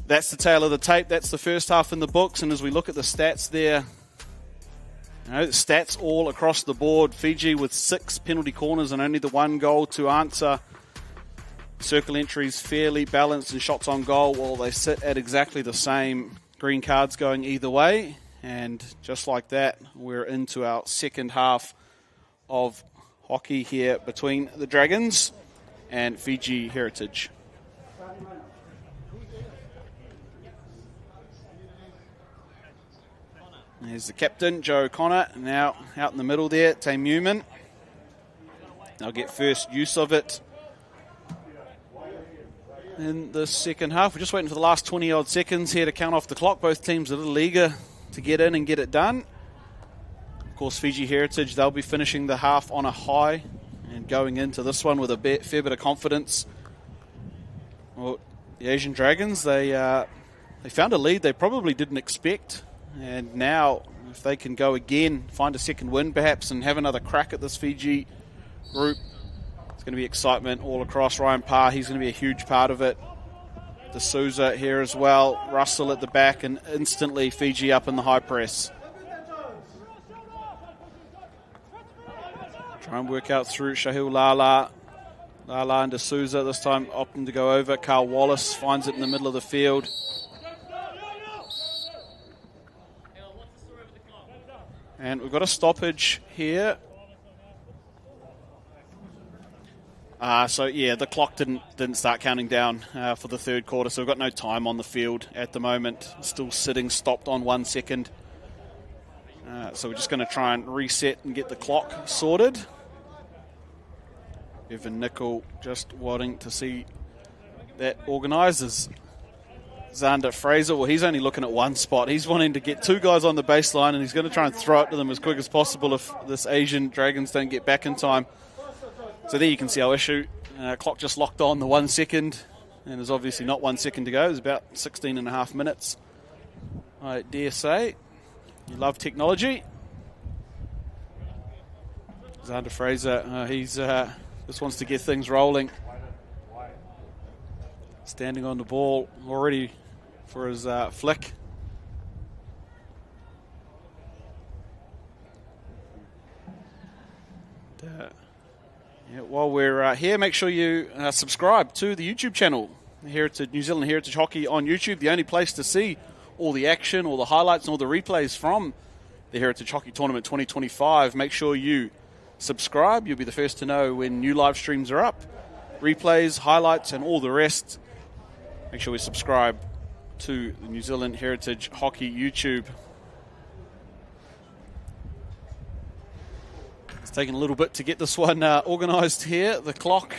That's the tail of the tape. That's the first half in the books. And as we look at the stats there, the stats all across the board. Fiji with 6 penalty corners and only the 1 goal to answer. Circle entries fairly balanced, and shots on goal, well, they sit at exactly the same. Green cards going either way. And just like that, we're into our second half of hockey here between the Dragons and Fiji Heritage. There's the captain, Joe Connor, now out in the middle there, Tame Newman. They'll get first use of it in the second half. We're just waiting for the last 20-odd seconds here to count off the clock. Both teams a little eager to get in and get it done. Of course, Fiji Heritage, they'll be finishing the half on a high and going into this one with a fair bit of confidence. Well, the Asian Dragons, they found a lead they probably didn't expect. And now, if they can go again, find a second win perhaps, and have another crack at this Fiji group, it's going to be excitement all across. Ryan Parr, he's going to be a huge part of it. D'Souza here as well. Russell at the back, and instantly Fiji up in the high press. Try and work out through Shahil Lala. Lala and D'Souza this time opting to go over. Carl Wallace finds it in the middle of the field. And we've got a stoppage here. The clock didn't start counting down for the third quarter, so we've got no time on the field at the moment. Still sitting stopped on 1 second. So we're just going to try and reset and get the clock sorted. Evan Nicol just wanting to see that organised. Xander Fraser, well, he's only looking at one spot. He's wanting to get 2 guys on the baseline, and he's going to try and throw it to them as quick as possible if this Asian Dragons don't get back in time. So there you can see our issue. Clock just locked on the 1 second, and there's obviously not 1 second to go. There's about 16 and a half minutes, I dare say. You love technology. Xander Fraser, he's just wants to get things rolling. Standing on the ball already for his flick. While we're here, make sure you subscribe to the YouTube channel, New Zealand Heritage Hockey on YouTube, the only place to see all the action, all the highlights, and all the replays from the Heritage Hockey Tournament 2025. Make sure you subscribe. You'll be the first to know when new live streams are up, replays, highlights, and all the rest. Make sure we subscribe to the New Zealand Heritage Hockey YouTube. It's taken a little bit to get this one organised here. The clock.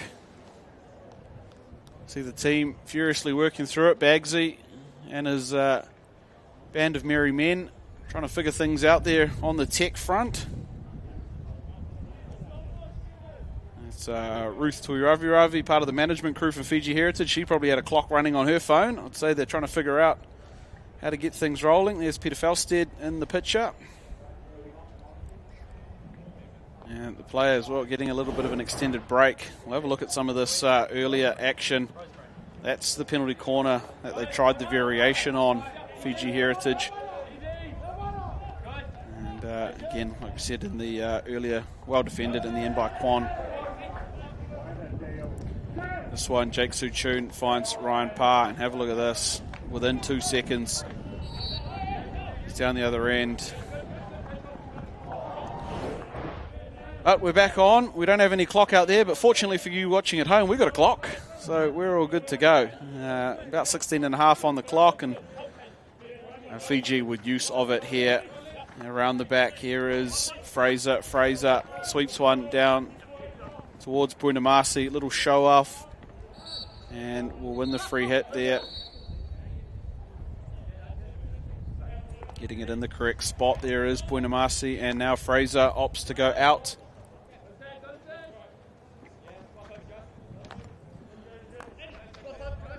See the team furiously working through it. Bagsy and his band of merry men trying to figure things out there on the tech front. It's Ruth Tuiravi, part of the management crew for Fiji Heritage. She probably had a clock running on her phone. I'd say they're trying to figure out how to get things rolling. There's Peter Felstead in the picture. And the players, well, getting a little bit of an extended break. We'll have a look at some of this earlier action. That's the penalty corner that they tried the variation on, Fiji Heritage. And again, like we said in the earlier, well defended in the end by Kwan. This one, Jake Suchun finds Ryan Parr, and have a look at this. Within 2 seconds, he's down the other end. But we're back on. We don't have any clock out there, but fortunately for you watching at home, we've got a clock. So we're all good to go. About 16 and a half on the clock, and Fiji with use of it here. Around the back here is Fraser. Fraser sweeps one down towards Buenamasi. Little show off. And we'll win the free hit there. Getting it in the correct spot. There is Puinamasi, and now Fraser opts to go out.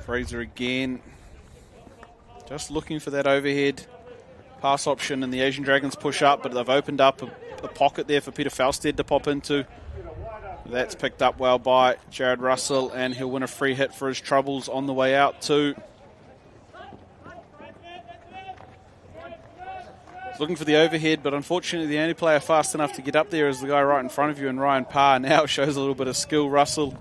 Fraser again, just looking for that overhead pass option, and the Asian Dragons push up, but they've opened up a pocket there for Peter Falstead to pop into. That's picked up well by Jared Russell, and he'll win a free hit for his troubles on the way out too. He's looking for the overhead, but unfortunately the only player fast enough to get up there is the guy right in front of you, and Ryan Parr now shows a little bit of skill. Russell,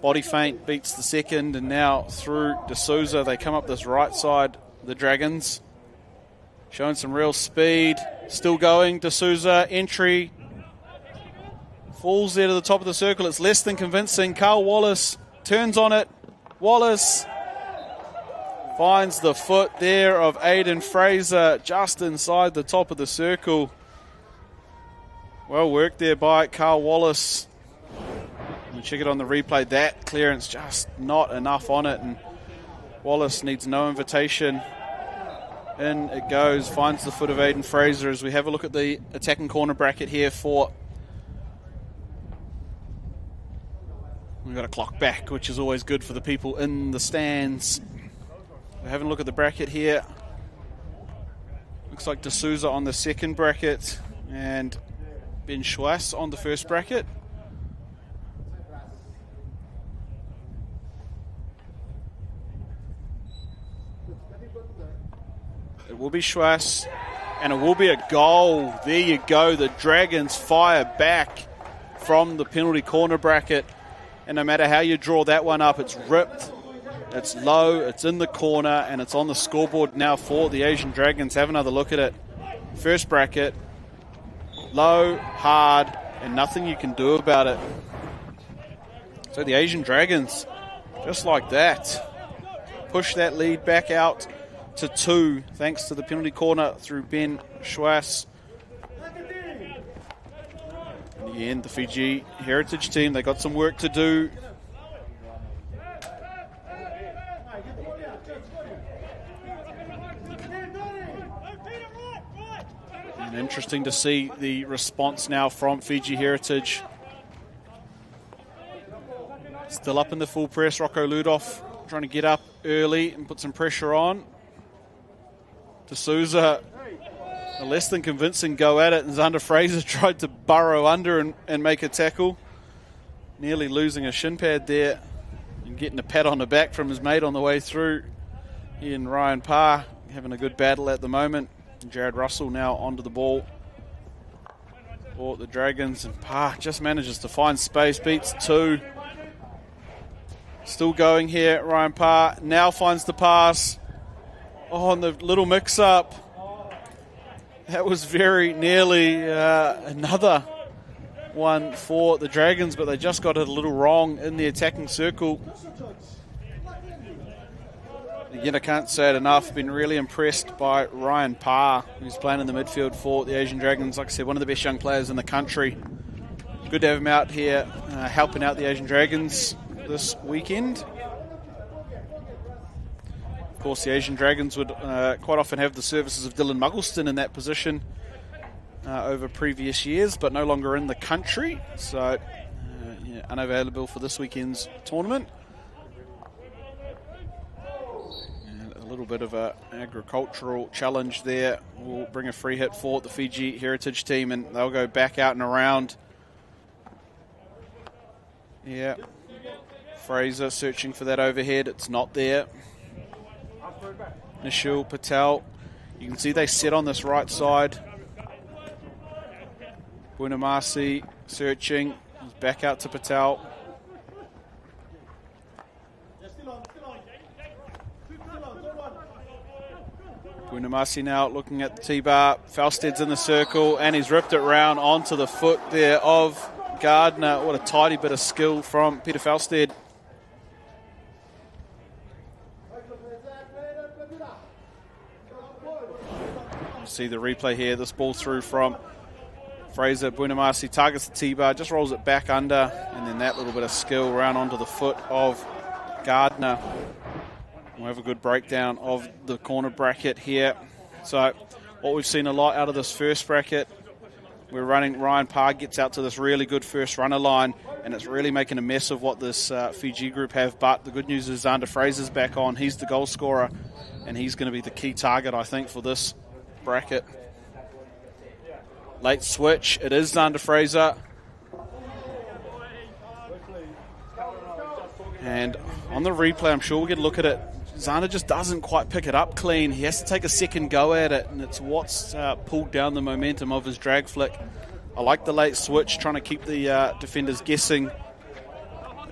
body feint, beats the second, and now through D'Souza. They come up this right side, the Dragons. Showing some real speed. Still going, D'Souza, entry. Falls there to the top of the circle. It's less than convincing. Carl Wallace turns on it. Wallace finds the foot there of Aiden Fraser just inside the top of the circle. Well worked there by Carl Wallace. We check it on the replay. That clearance just not enough on it, and Wallace needs no invitation. In it goes, finds the foot of Aiden Fraser as we have a look at the attacking corner bracket here for... We've got a clock back, which is always good for the people in the stands. We're having a look at the bracket here. Looks like D'Souza on the second bracket and Ben Schwass on the first bracket. It will be Schwass, and it will be a goal. There you go. The Dragons fire back from the penalty corner bracket. And no matter how you draw that one up, it's ripped, it's low, it's in the corner, and it's on the scoreboard now for the Asian Dragons. Have another look at it. First bracket, low, hard, and nothing you can do about it. So the Asian Dragons, just like that, push that lead back out to 2, thanks to the penalty corner through Ben Schwass. In the end, the Fiji Heritage team, they got some work to do. And interesting to see the response now from Fiji Heritage. Still up in the full press, Rocco Ludoff trying to get up early and put some pressure on. D'Souza, a less than convincing go at it, and Xander Fraser tried to burrow under and make a tackle. Nearly losing a shin pad there and getting a pat on the back from his mate on the way through. He and Ryan Parr having a good battle at the moment. And Jared Russell now onto the ball for the Dragons, and Parr just manages to find space, beats 2. Still going here, Ryan Parr now finds the pass. Oh, and the little mix-up. That was very nearly another one for the Dragons, but they just got it a little wrong in the attacking circle. Again, I can't say it enough. Been really impressed by Ryan Parr, who's playing in the midfield for the Asian Dragons. Like I said, one of the best young players in the country. Good to have him out here helping out the Asian Dragons this weekend. Of course, the Asian Dragons would quite often have the services of Dylan Muggleston in that position over previous years, but no longer in the country, so unavailable for this weekend's tournament. And a little bit of an agricultural challenge there will bring a free hit for the Fiji Heritage team, and they'll go back out and around. Yeah, Fraser searching for that overhead. It's not there. Nishil Patel, you can see they sit on this right side. Puinamasi searching, he's back out to Patel. Puinamasi now looking at the T-bar. Falstead's in the circle, and he's ripped it round onto the foot there of Gardner. What a tidy bit of skill from Peter Falstead. See the replay here. This ball through from Fraser. Puinamasi targets the T-bar, just rolls it back under, and then that little bit of skill round onto the foot of Gardner. We'll have a good breakdown of the corner bracket here. So what we've seen a lot out of this first bracket. We're running, Ryan Parr gets out to this really good first runner line, and it's really making a mess of what this Fiji group have. But the good news is Xander Fraser's back on. He's the goal scorer, and he's going to be the key target, I think, for this bracket. Late switch. It is Xander Fraser. And on the replay, I'm sure we'll get a look at it. Xander just doesn't quite pick it up clean. He has to take a second go at it, and it's what's pulled down the momentum of his drag flick. I like the late switch, trying to keep the defenders guessing.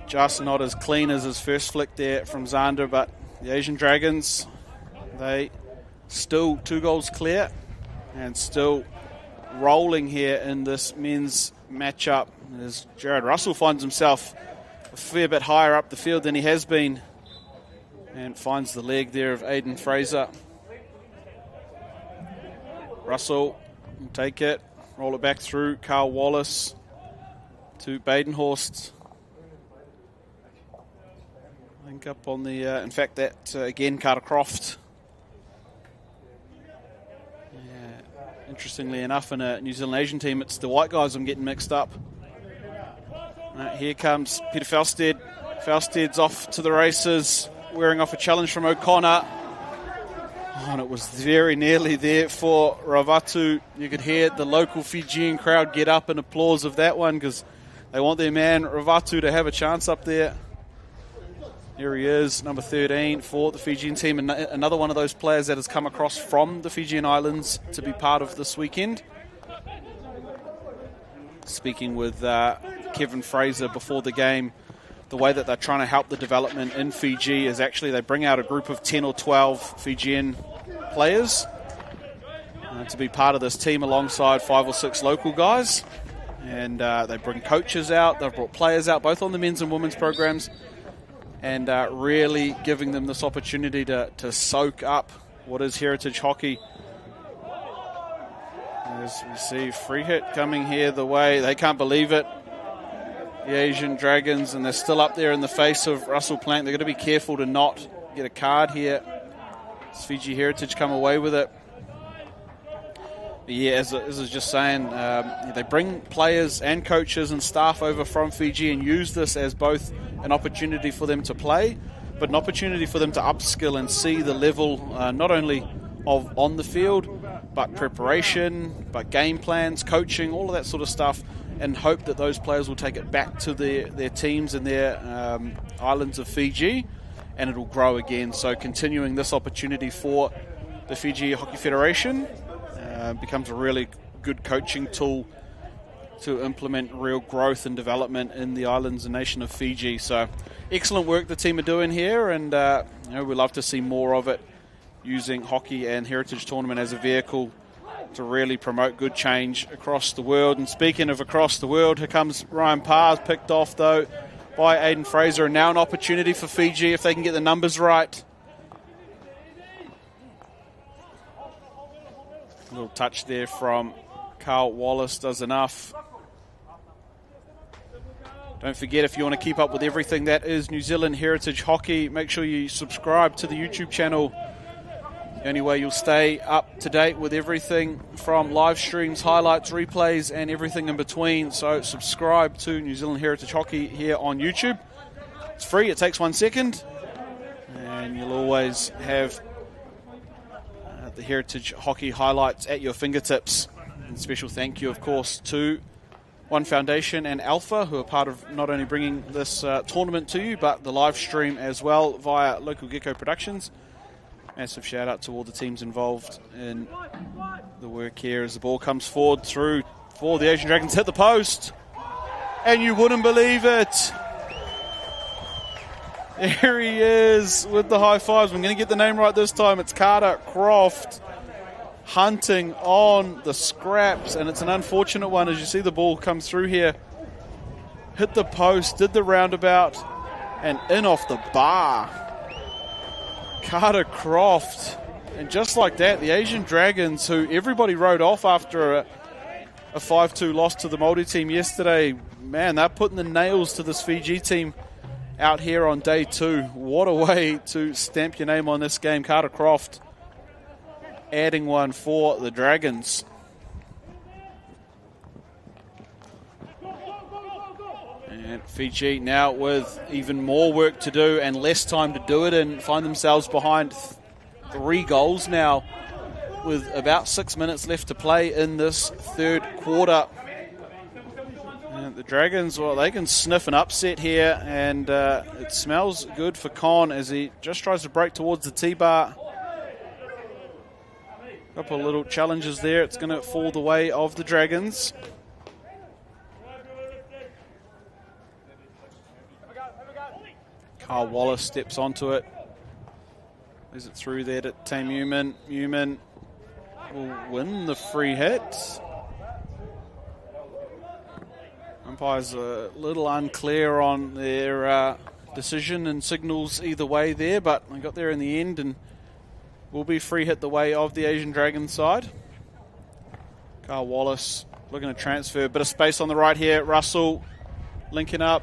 Just not as clean as his first flick there from Xander, but the Asian Dragons, they still 2 goals clear and still rolling here in this men's matchup, as Jared Russell finds himself a fair bit higher up the field than he has been, and finds the leg there of Aiden Fraser. Russell will take it, roll it back through Carl Wallace to Badenhorst. Link up on the, in fact, that again, Carter Croft. Yeah, interestingly enough, in a New Zealand Asian team, it's the white guys I'm getting mixed up. Here comes Peter Falstead. Falstead's off to the races, wearing off a challenge from O'Connor. Oh, and it was very nearly there for Ravatu. You could hear the local Fijian crowd get up in applause of that one, because they want their man Ravatu to have a chance up there. Here he is, number 13 for the Fijian team, and another one of those players that has come across from the Fijian Islands to be part of this weekend. Speaking with Kevin Fraser before the game, the way that they're trying to help the development in Fiji is actually they bring out a group of 10 or 12 Fijian players to be part of this team alongside 5 or 6 local guys. And they bring coaches out, they've brought players out both on the men's and women's programs, and really giving them this opportunity to soak up what is heritage hockey. As we see, free hit coming here the way, they can't believe it. The Asian Dragons, and they're still up there in the face of Russell Plank. They're going to be careful to not get a card here. Does Fiji Heritage come away with it? But yeah, as I was just saying, they bring players and coaches and staff over from Fiji and use this as both an opportunity for them to play, but an opportunity for them to upskill and see the level not only of on the field, but preparation, but game plans, coaching, all of that sort of stuff, and hope that those players will take it back to their teams and their islands of Fiji, and it will grow again. So continuing this opportunity for the Fiji Hockey Federation becomes a really good coaching tool to implement real growth and development in the islands and nation of Fiji. So excellent work the team are doing here, and we love to see more of it, using hockey and heritage tournament as a vehicle to really promote good change across the world. And speaking of across the world, here comes Ryan Parr, picked off though by Aiden Fraser, and now an opportunity for Fiji if they can get the numbers right. A little touch there from Carl Wallace does enough. Don't forget, if you want to keep up with everything that is New Zealand Heritage Hockey, make sure you subscribe to the YouTube channel. The only way you'll stay up to date with everything from live streams, highlights, replays, and everything in between. So subscribe to New Zealand Heritage Hockey here on YouTube. It's free, it takes 1 second. And you'll always have the Heritage Hockey highlights at your fingertips. And special thank you, of course, to One Foundation and Alpha, who are part of not only bringing this tournament to you, but the live stream as well via Local Gecko Productions. Massive shout out to all the teams involved in the work here as the ball comes forward through for the Asian Dragons, hit the post, and you wouldn't believe it. There he is with the high fives. I'm going to get the name right this time. It's Carter Croft hunting on the scraps, and it's an unfortunate one as you see the ball come through here. Hit the post, did the roundabout, and in off the bar. Carter Croft, and just like that, the Asian Dragons, who everybody wrote off after a 5-2 loss to the Māori team yesterday, man, they're putting the nails to this Fiji team out here on day 2. What a way to stamp your name on this game. Carter Croft adding one for the Dragons. And Fiji now with even more work to do and less time to do it, and find themselves behind 3 goals now with about 6 minutes left to play in this third quarter. And the Dragons, well, they can sniff an upset here, and it smells good for Con as he just tries to break towards the T-bar. Couple of little challenges there. It's going to fall the way of the Dragons. Carl Wallace steps onto it. Is it through there to Tame Newman? Newman will win the free hit. Umpire's a little unclear on their decision and signals either way there, but they got there in the end and will be free hit the way of the Asian Dragon side. Carl Wallace looking to transfer. Bit of space on the right here. Russell linking up.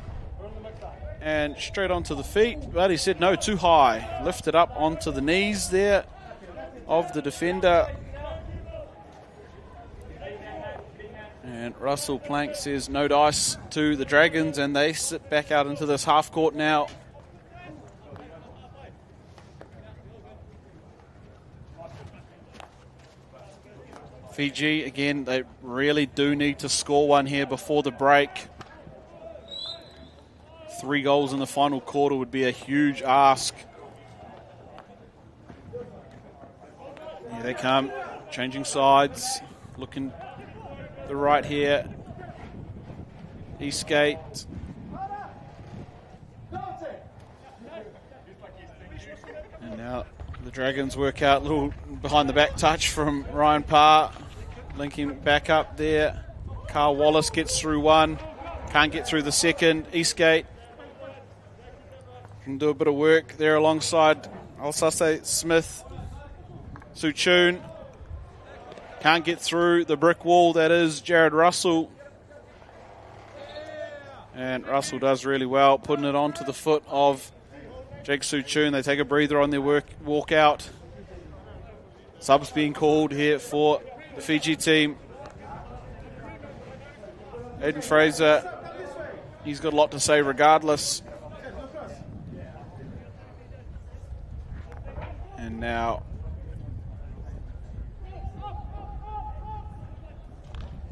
And straight onto the feet, but he said no, too high. Lifted up onto the knees there of the defender. And Russell Plank says no dice to the Dragons, and they sit back out into this half court now. Fiji, again, they really do need to score one here before the break. 3 goals in the final quarter would be a huge ask. Here they come, changing sides, looking the right here. Eastgate. And now the Dragons work out a little behind the back touch from Ryan Parr, linking back up there. Carl Wallace gets through one, can't get through the second. Eastgate can do a bit of work there alongside Alsase Smith. Suchun can't get through the brick wall that is Jared Russell. And Russell does really well, putting it onto the foot of Jake Suchun. They take a breather on their walk out. Subs being called here for the Fiji team. Aiden Fraser, he's got a lot to say regardless. And now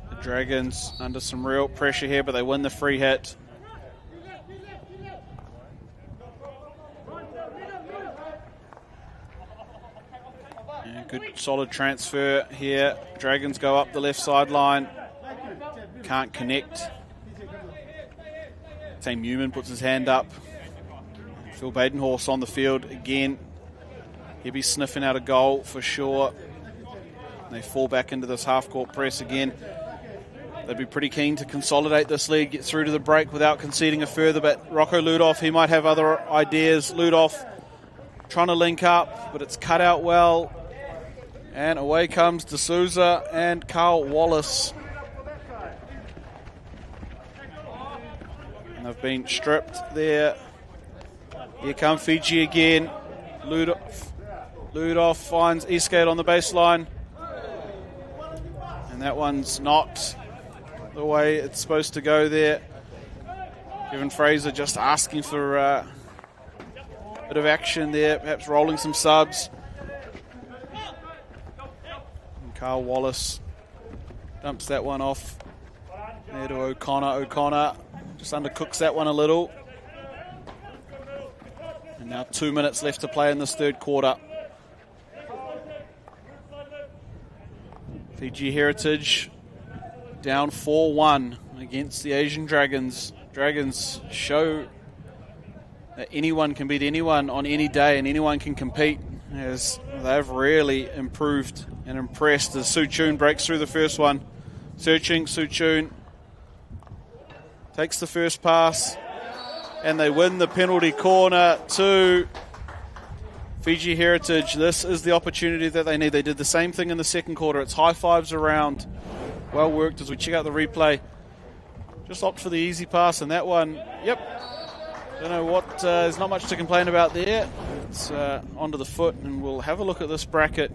the Dragons under some real pressure here, but they win the free hit. And good solid transfer here. Dragons go up the left sideline. Can't connect. Tame Newman puts his hand up. Phil Badenhorst on the field again. He'll be sniffing out a goal for sure. They fall back into this half-court press again. They'd be pretty keen to consolidate this lead, get through to the break without conceding a further, but Rocco Ludoff, he might have other ideas. Ludoff trying to link up, but it's cut out well. And away comes D'Souza and Carl Wallace. And they've been stripped there. Here come Fiji again. Ludoff finds Eastgate on the baseline. And that one's not the way it's supposed to go there. Kevin Fraser just asking for a bit of action there, perhaps rolling some subs. And Carl Wallace dumps that one off there to O'Connor. O'Connor just undercooks that one a little. And now 2 minutes left to play in this third quarter. Fiji Heritage down 4-1 against the Asian Dragons. Dragons show that anyone can beat anyone on any day and anyone can compete, as they've really improved and impressed as Suchun breaks through the first one. Searching, Suchun takes the first pass and they win the penalty corner to Fiji Heritage. This is the opportunity that they need. They did the same thing in the second quarter. It's high fives around. Well worked as we check out the replay. Just opt for the easy pass, and that one, yep. Don't know what, there's not much to complain about there. It's onto the foot, and we'll have a look at this bracket.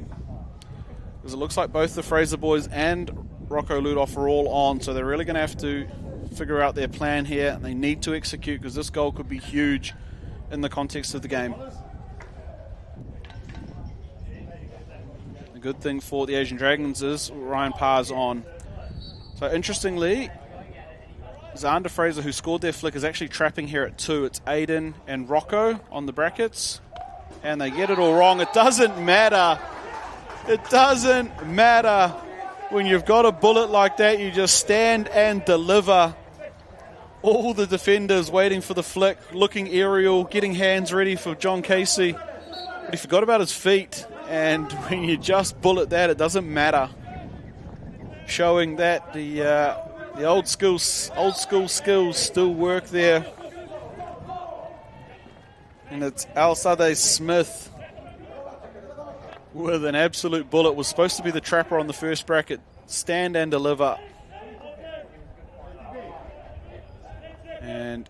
Because it looks like both the Fraser boys and Rocco Ludoff are all on, so they're really going to have to figure out their plan here. They need to execute because this goal could be huge in the context of the game. The good thing for the Asian Dragons is Ryan Parr's on. So interestingly, Xander Fraser, who scored their flick, is actually trapping here at 2. It's Aiden and Rocco on the brackets. And they get it all wrong. It doesn't matter. It doesn't matter. When you've got a bullet like that, you just stand and deliver. All the defenders waiting for the flick, looking aerial, getting hands ready for John Casey. But he forgot about his feet. And when you just bullet that, it doesn't matter. Showing that the old school skills still work there. And it's Alsade Smith with an absolute bullet. Was supposed to be the trapper on the first bracket. Stand and deliver. And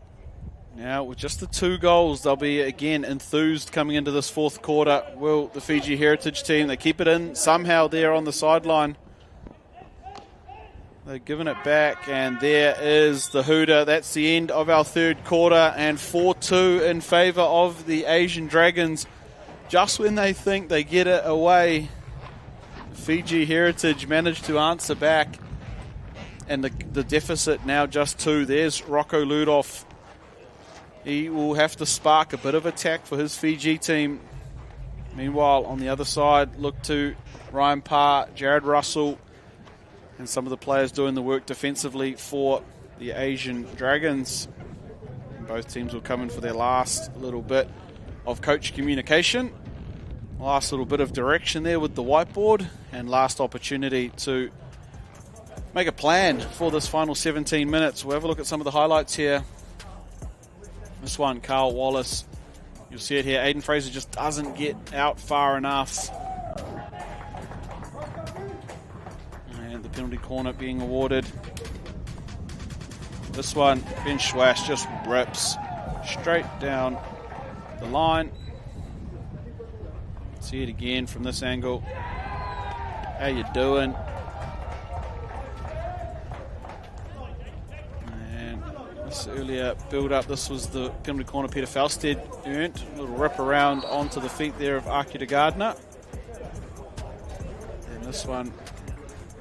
now with just the 2 goals, they'll be again enthused coming into this fourth quarter. Will the Fiji Heritage team, they keep it in somehow there on the sideline. They've given it back, and there is the hooter. That's the end of our third quarter, and 4-2 in favour of the Asian Dragons. Just when they think they get it away, Fiji Heritage managed to answer back, and the deficit now just 2. There's Rocco Ludoff. He will have to spark a bit of attack for his Fiji team. Meanwhile, on the other side, look to Ryan Parr, Jared Russell, and some of the players doing the work defensively for the Asian Dragons. And both teams will come in for their last little bit of coach communication. Last little bit of direction there with the whiteboard, and last opportunity to make a plan for this final 17 minutes. We'll have a look at some of the highlights here. This one, Carl Wallace. You'll see it here. Aiden Fraser just doesn't get out far enough. And the penalty corner being awarded. This one, Ben Schwash just rips straight down the line. See it again from this angle. How you doing? And this earlier build up, this was the penalty corner Peter Falstead earned. A little rip around onto the feet there of Akita Gardner. And this one,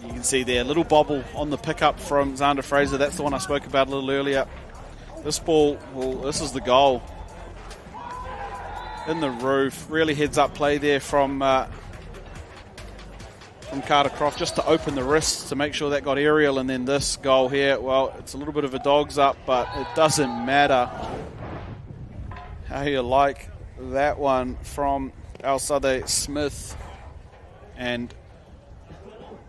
you can see there, a little bobble on the pickup from Xander Fraser. That's the one I spoke about a little earlier. This ball, well, this is the goal. In the roof, really heads up play there from Carter Croft, just to open the wrists to make sure that got aerial. And then this goal here, well, it's a little bit of a dog's up, but it doesn't matter. How you like that one from Alsade Smith. And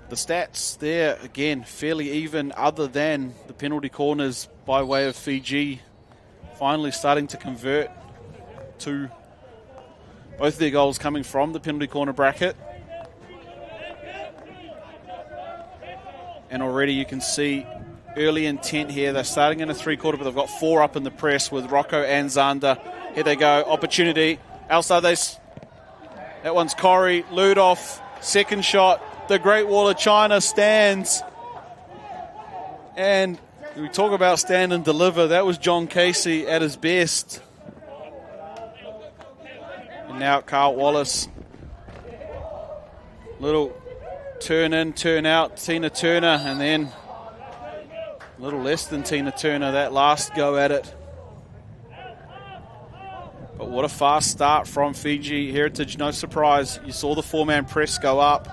the stats there, again, fairly even, other than the penalty corners by way of Fiji finally starting to convert to both their goals coming from the penalty corner bracket. And already you can see early intent here. They're starting in a 3-quarter, but they've got 4 up in the press with Rocco and Xander. Here they go, opportunity. Alsade, that one's Corey, Ludoff, second shot. The Great Wall of China stands. And we talk about stand and deliver. That was John Casey at his best. And now Carl Wallace. Little turn in, turn out, Tina Turner, and then a little less than Tina Turner, that last go at it. But what a fast start from Fiji Heritage, no surprise. You saw the 4-man press go up.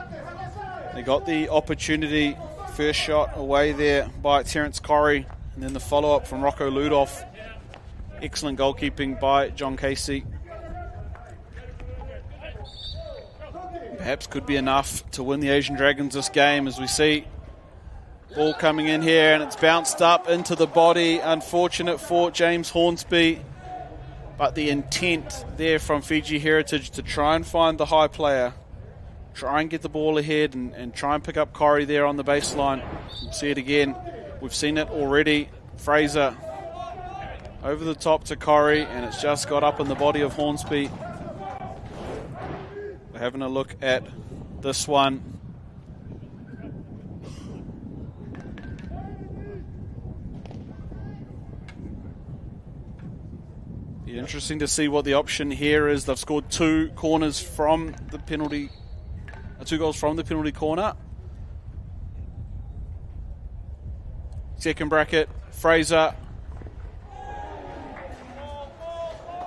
They got the opportunity, first shot away there by Terence Corrie, and then the follow-up from Rocco Ludoff. Excellent goalkeeping by John Casey. Perhaps could be enough to win the Asian Dragons this game, as we see ball coming in here, and it's bounced up into the body. Unfortunate for James Hornsby, but the intent there from Fiji Heritage to try and find the high player, try and get the ball ahead and try and pick up Corrie there on the baseline. We'll see it again. We've seen it already. Fraser over the top to Corrie, and it's just got up in the body of Hornsby. Having a look at this one. Be interesting to see what the option here is. They've scored 2 corners from the penalty, 2 goals from the penalty corner. Second bracket, Fraser.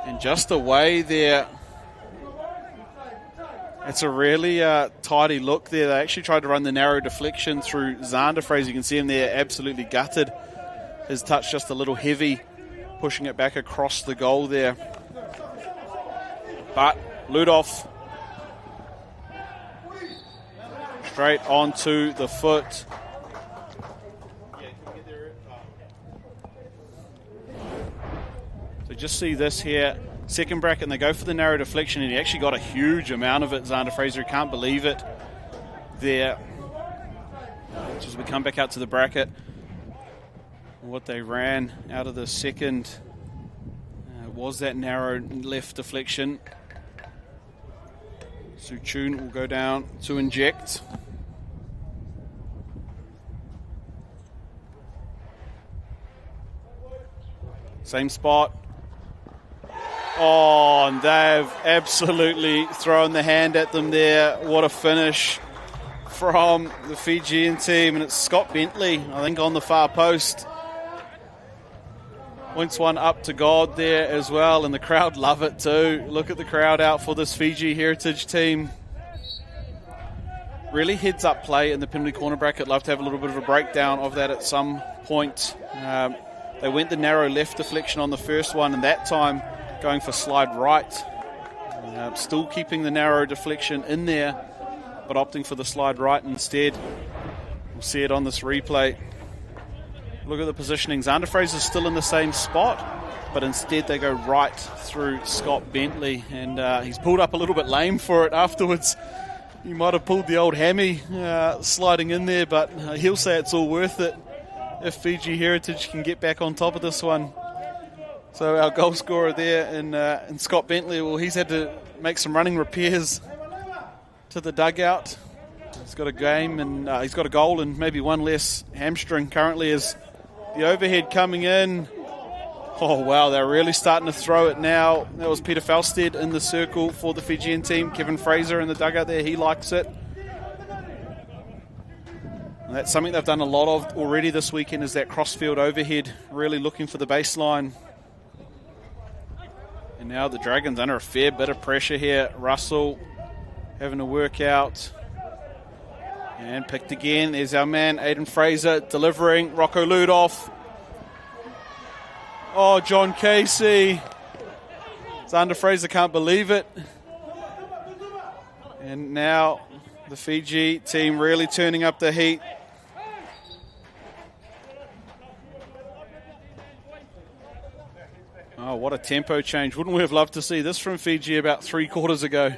And just away there. It's a really tidy look there. They actually tried to run the narrow deflection through Xander Fraser. You can see him there absolutely gutted. His touch just a little heavy, pushing it back across the goal there. But Ludoff straight onto the foot. So just see this here. Second bracket, and they go for the narrow deflection, and he actually got a huge amount of it, Xander Fraser. He can't believe it there. Just as we come back out to the bracket, what they ran out of the second was that narrow left deflection. Suchun will go down to inject. Same spot. Oh, and they've absolutely thrown the hand at them there. What a finish from the Fijian team. And it's Scott Bentley, I think, on the far post. Points one up to God there as well, and the crowd love it too. Look at the crowd out for this Fiji Heritage team. Really heads up play in the penalty corner bracket. Love to have a little bit of a breakdown of that at some point. They went the narrow left deflection on the first one, and that time going for slide right. Still keeping the narrow deflection in there, but opting for the slide right instead. We'll see it on this replay. Look at the positioning. Xander Fraser's still in the same spot, but instead they go right through Scott Bentley, and he's pulled up a little bit lame for it afterwards. He might have pulled the old hammy sliding in there, but he'll say it's all worth it if Fiji Heritage can get back on top of this one. So our goal scorer there in Scott Bentley, well, he's had to make some running repairs to the dugout. He's got a game, and he's got a goal and maybe one less hamstring currently as the overhead coming in. Oh, wow, they're really starting to throw it now. That was Peter Falstead in the circle for the Fijian team. Kevin Fraser in the dugout there, he likes it. And that's something they've done a lot of already this weekend, is that crossfield overhead, really looking for the baseline. And now the Dragons under a fair bit of pressure here. Russell having to work out. And picked again. There's our man, Aiden Fraser, delivering. Rocco Ludoff. Oh, John Casey. Xander Fraser can't believe it. And now the Fiji team really turning up the heat. Oh, what a tempo change. Wouldn't we have loved to see this from Fiji about 3 quarters ago?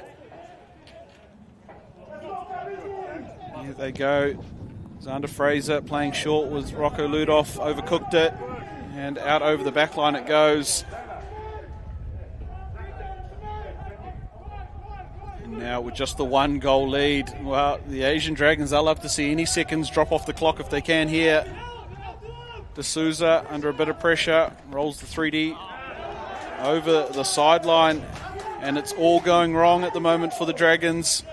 Here they go. Xander Fraser playing short with Rocco Ludoff. Overcooked it. And out over the back line it goes. And now with just the 1 goal lead. Well, the Asian Dragons, they'll love to see any seconds drop off the clock if they can here. D'Souza under a bit of pressure. Rolls the 3D over the sideline. And it's all going wrong at the moment for the Dragons.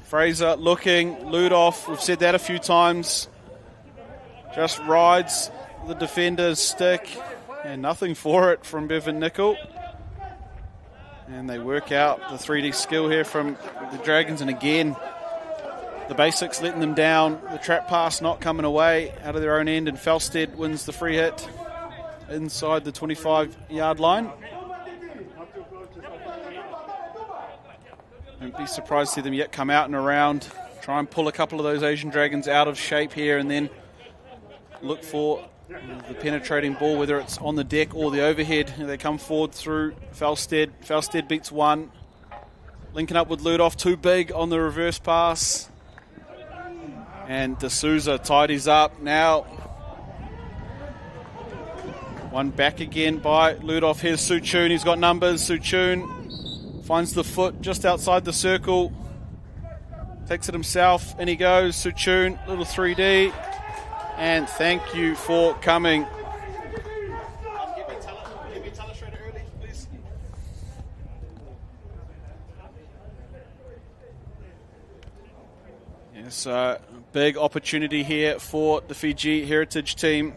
Fraser looking. Ludoff, we've said that a few times. Just rides the defender's stick, and nothing for it from Bevan Nicol. And they work out the 3D skill here from the Dragons, and again, the basics letting them down. The trap pass not coming away out of their own end, and Falstead wins the free hit inside the 25-yard line. Don't be surprised to see them yet come out and around, try and pull a couple of those Asian Dragons out of shape here, and then look for the penetrating ball, whether it's on the deck or the overhead. They come forward through Falstead. Falstead beats 1. Linking up with Ludoff, too big on the reverse pass. And D'Souza tidies up now. One back again by Ludoff. Here's Suchun, he's got numbers. Suchun finds the foot just outside the circle. Takes it himself, and he goes. Suchun, little 3D. And thank you for coming. So, big opportunity here for the Fiji Heritage team.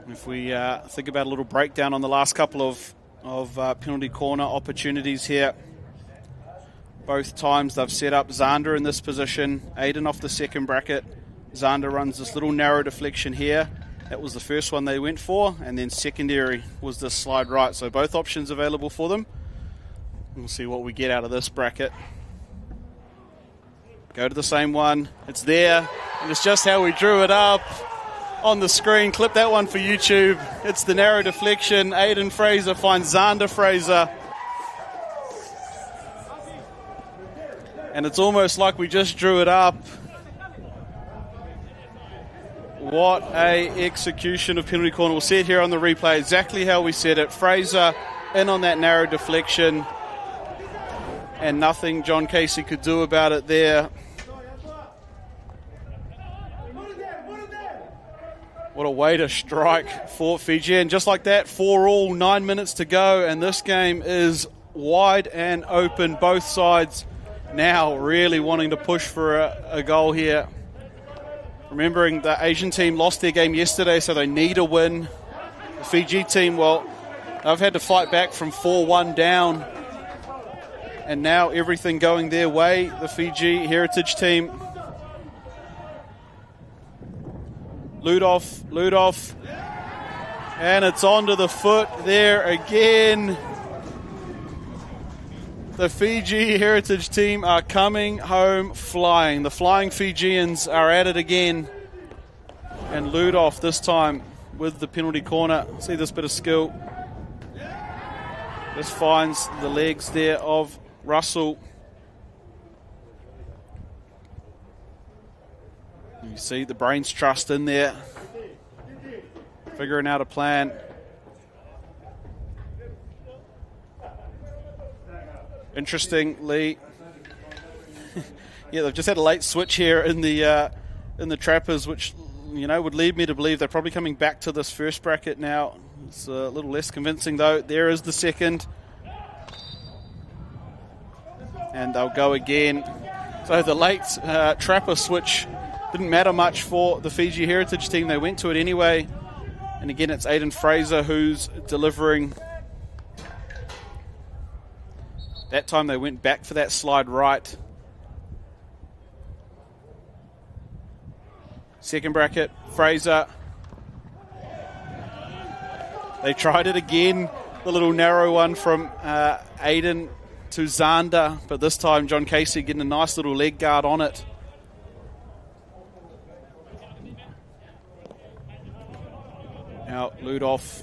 If we think about a little breakdown on the last couple of penalty corner opportunities here, both times they've set up Zander in this position, Aiden off the second bracket. Zander runs this little narrow deflection here. That was the first one they went for, and then secondary was this slide right. So both options available for them. We'll see what we get out of this bracket. Go to the same one. It's there, and it's just how we drew it up on the screen. Clip that one for YouTube. It's the narrow deflection. Aiden Fraser finds Zander Fraser. And it's almost like we just drew it up. What a execution of penalty corner. We'll see it here on the replay, exactly how we said it. Fraser in on that narrow deflection, and nothing John Casey could do about it there. What a way to strike for Fiji. And just like that, 4-all, 9 minutes to go, and this game is wide and open. Both sides now really wanting to push for a goal here. Remembering the Asian team lost their game yesterday, so they need a win. The Fiji team, well, they've had to fight back from 4-1 down, and now everything going their way. The Fiji Heritage team. Ludoff, and it's onto the foot there again. The Fiji Heritage team are coming home flying. The Flying Fijians are at it again. And Ludoff this time with the penalty corner. See this bit of skill. This finds the legs there of Russell. You see the brains trust in there. Figuring out a plan. Interestingly, yeah, they've just had a late switch here in the Trappers, which, you know, would lead me to believe they're probably coming back to this first bracket now. It's a little less convincing though. There is the second, and they'll go again. So the late Trapper switch didn't matter much for the Fiji Heritage team. They went to it anyway, and again it's Aiden Fraser who's delivering. That time they went back for that slide right. Second bracket, Fraser. They tried it again, the little narrow one from Aiden to Zander, but this time John Casey getting a nice little leg guard on it. Now Ludoff,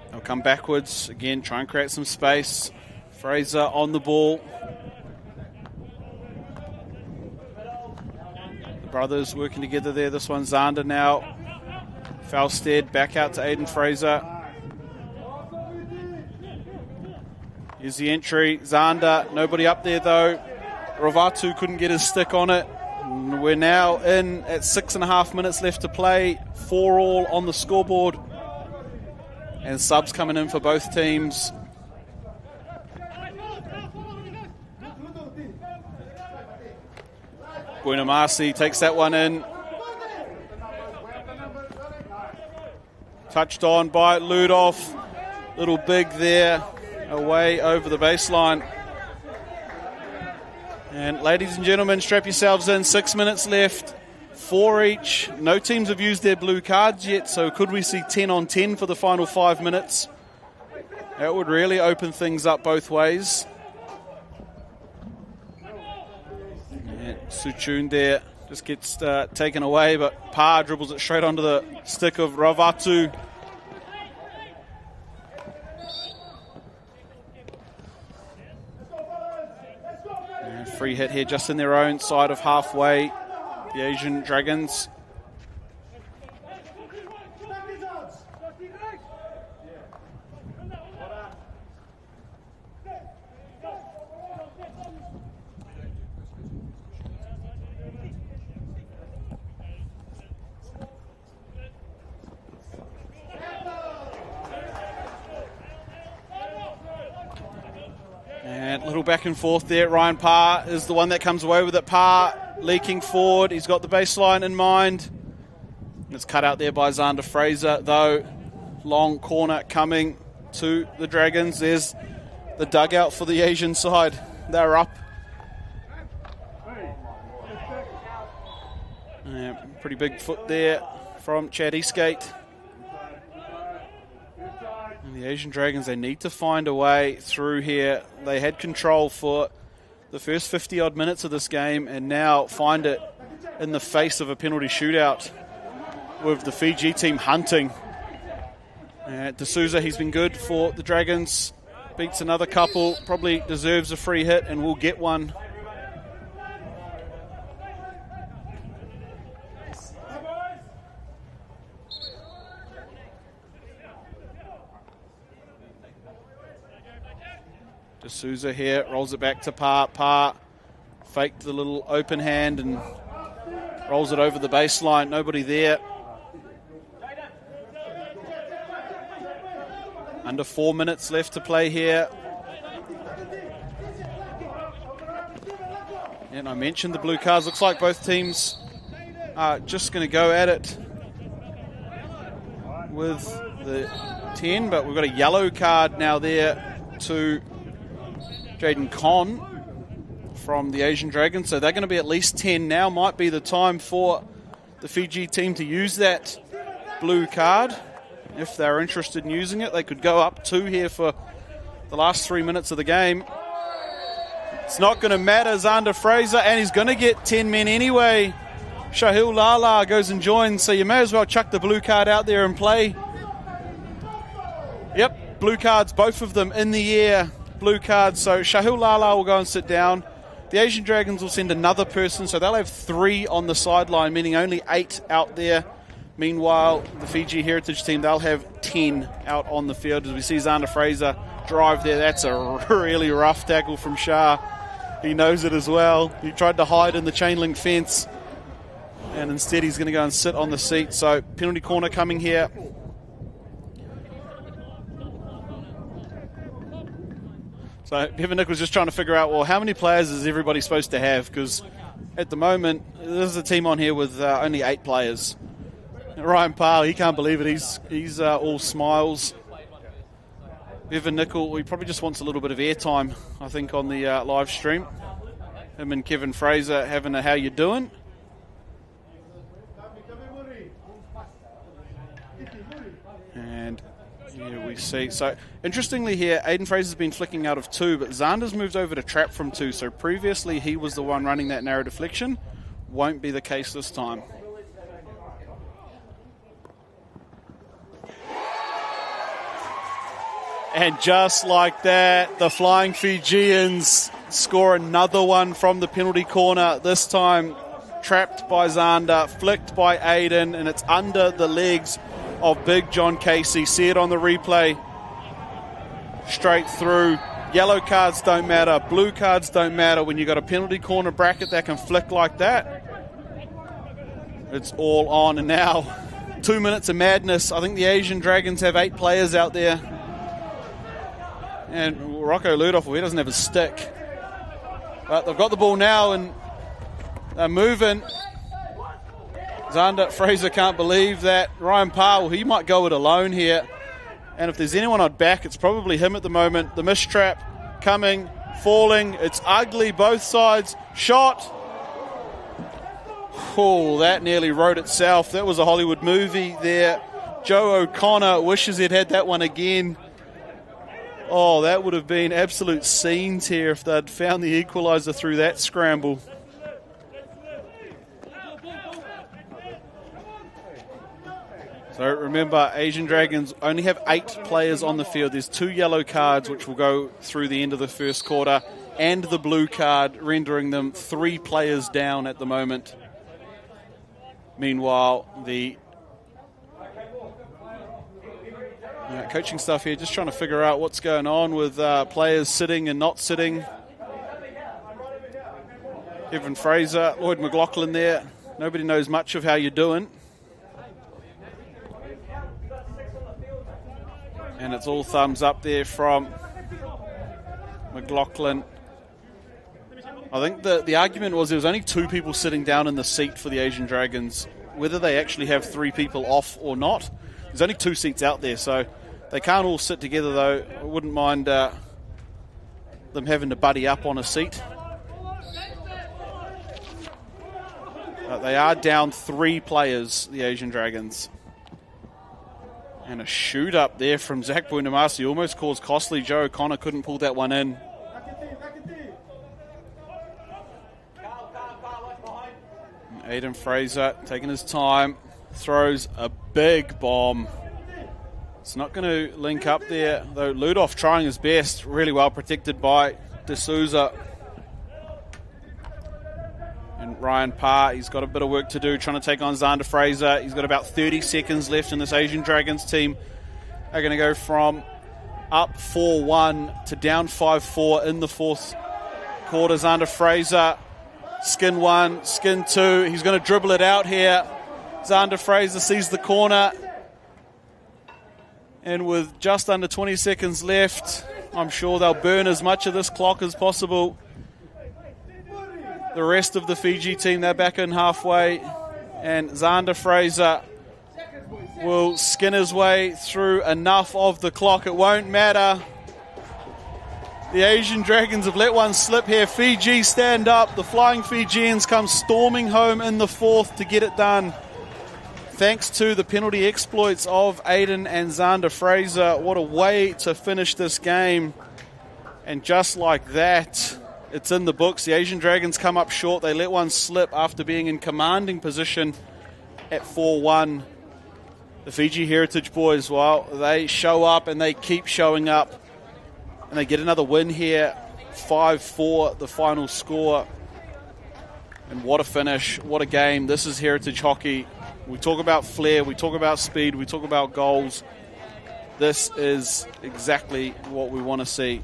they'll come backwards, again try and create some space. Fraser on the ball. The brothers working together there. This one's Zander now. Falstead back out to Aiden Fraser. Here's the entry. Zander, nobody up there though. Ravatu couldn't get his stick on it. We're now in at 6.5 minutes left to play. 4-all on the scoreboard. And subs coming in for both teams. Buenamasi takes that one in. Touched on by Ludoff. Little big there. Away over the baseline. And ladies and gentlemen, strap yourselves in. 6 minutes left. 4 each. No teams have used their blue cards yet, so could we see 10 on 10 for the final 5 minutes? That would really open things up both ways. Suchun there just gets taken away, but Pa dribbles it straight onto the stick of Ravatu. And free hit here just in their own side of halfway, the Asian Dragons. little back and forth there. Ryan Parr is the one that comes away with it. Parr leaking forward. He's got the baseline in mind. It's cut out there by Xander Fraser, though. Long corner coming to the Dragons. There's the dugout for the Asian side. They're up. Pretty big foot there from Chad Eastgate. And the Asian Dragons, they need to find a way through here. They had control for the first 50-odd minutes of this game and now find it in the face of a penalty shootout with the Fiji team hunting. D'Souza, he's been good for the Dragons. Beats another couple, probably deserves a free hit and will get one. D'Souza here, rolls it back to Parr. Parr faked the little open hand and rolls it over the baseline. Nobody there. Under 4 minutes left to play here. And I mentioned the blue cards. Looks like both teams are just going to go at it with the 10, but we've got a yellow card now there to Jaden Conn from the Asian Dragons. So they're going to be at least 10 now. Might be the time for the Fiji team to use that blue card. If they're interested in using it, they could go up 2 here for the last 3 minutes of the game. It's not going to matter. Xander Fraser, and he's going to get 10 men anyway. Shahil Lala goes and joins, so you may as well chuck the blue card out there and play. Yep, blue cards, both of them in the air. Blue cards, so Shahil Lala will go and sit down. The Asian Dragons will send another person, so they'll have 3 on the sideline, meaning only 8 out there. Meanwhile, the Fiji Heritage team, they'll have 10 out on the field. As we see Xander Fraser drive there, that's a really rough tackle from Shah. He knows it as well. He tried to hide in the chain link fence, and instead he's going to go and sit on the seat. So penalty corner coming here. So Bevan Nick was just trying to figure out, well, how many players is everybody supposed to have? Because at the moment, there's a team on here with only 8 players. Ryan Parr, he can't believe it. He's all smiles. Bevan Nickel, he probably just wants a little bit of airtime, I think, on the live stream. Him and Kevin Fraser having a how you doing. And here we see. So, interestingly here, Aiden Fraser's been flicking out of 2, but Xander's moved over to trap from 2. So previously he was the one running that narrow deflection. Won't be the case this time. And just like that, the Flying Fijians score another one from the penalty corner. This time trapped by Xander, flicked by Aiden, and it's under the legs of Big John Casey. See it on the replay. Straight through. Yellow cards don't matter. Blue cards don't matter. When you've got a penalty corner bracket that can flick like that, it's all on. And now, 2 minutes of madness. I think the Asian Dragons have 8 players out there. And Rocco Ludoff, well, he doesn't have a stick. But they've got the ball now and they're moving. Xander Fraser can't believe that. Ryan Parr, well, he might go it alone here. And if there's anyone I'd back, it's probably him at the moment. The mistrap coming, falling. It's ugly, both sides. Shot. Oh, that nearly wrote itself. That was a Hollywood movie there. Joe O'Connor wishes he'd had that one again. Oh, that would have been absolute scenes here if they'd found the equaliser through that scramble. So remember, Asian Dragons only have 8 players on the field. There's 2 yellow cards, which will go through the end of the first quarter, and the blue card, rendering them 3 players down at the moment. Meanwhile, the coaching staff here just trying to figure out what's going on with players sitting and not sitting. Kevin Fraser, Lloyd McLaughlin there. Nobody knows much of how you're doing. And it's all thumbs up there from McLaughlin I think the argument was there was only 2 people sitting down in the seat for the Asian Dragons, whether they actually have 3 people off or not. There's only 2 seats out there, so they can't all sit together, though. I wouldn't mind them having to buddy up on a seat. But they are down 3 players, the Asian Dragons. And a shoot up there from Zach Buinamasi almost caused costly. Joe O'Connor couldn't pull that one in. Aiden Fraser taking his time, throws a big bomb. It's not going to link up there, though. Ludoff trying his best, really well protected by D'Souza. And Ryan Parr, he's got a bit of work to do trying to take on Xander Fraser. He's got about 30 seconds left, and this Asian Dragons team are going to go from up 4-1 to down 5-4 in the 4th quarter. Xander Fraser, skin 1, skin 2. He's going to dribble it out here. Xander Fraser sees the corner. And with just under 20 seconds left, I'm sure they'll burn as much of this clock as possible. The rest of the Fiji team, they're back in halfway. And Xander Fraser will skin his way through enough of the clock. It won't matter. The Asian Dragons have let one slip here. Fiji stand up. The Flying Fijians come storming home in the 4th to get it done. Thanks to the penalty exploits of Aiden and Xander Fraser. What a way to finish this game. And just like that, it's in the books. The Asian Dragons come up short. They let one slip after being in commanding position at 4-1. The Fiji Heritage boys, well, they show up and they keep showing up. And they get another win here. 5-4, the final score. And what a finish. What a game. This is Heritage hockey. We talk about flair. We talk about speed. We talk about goals. This is exactly what we want to see.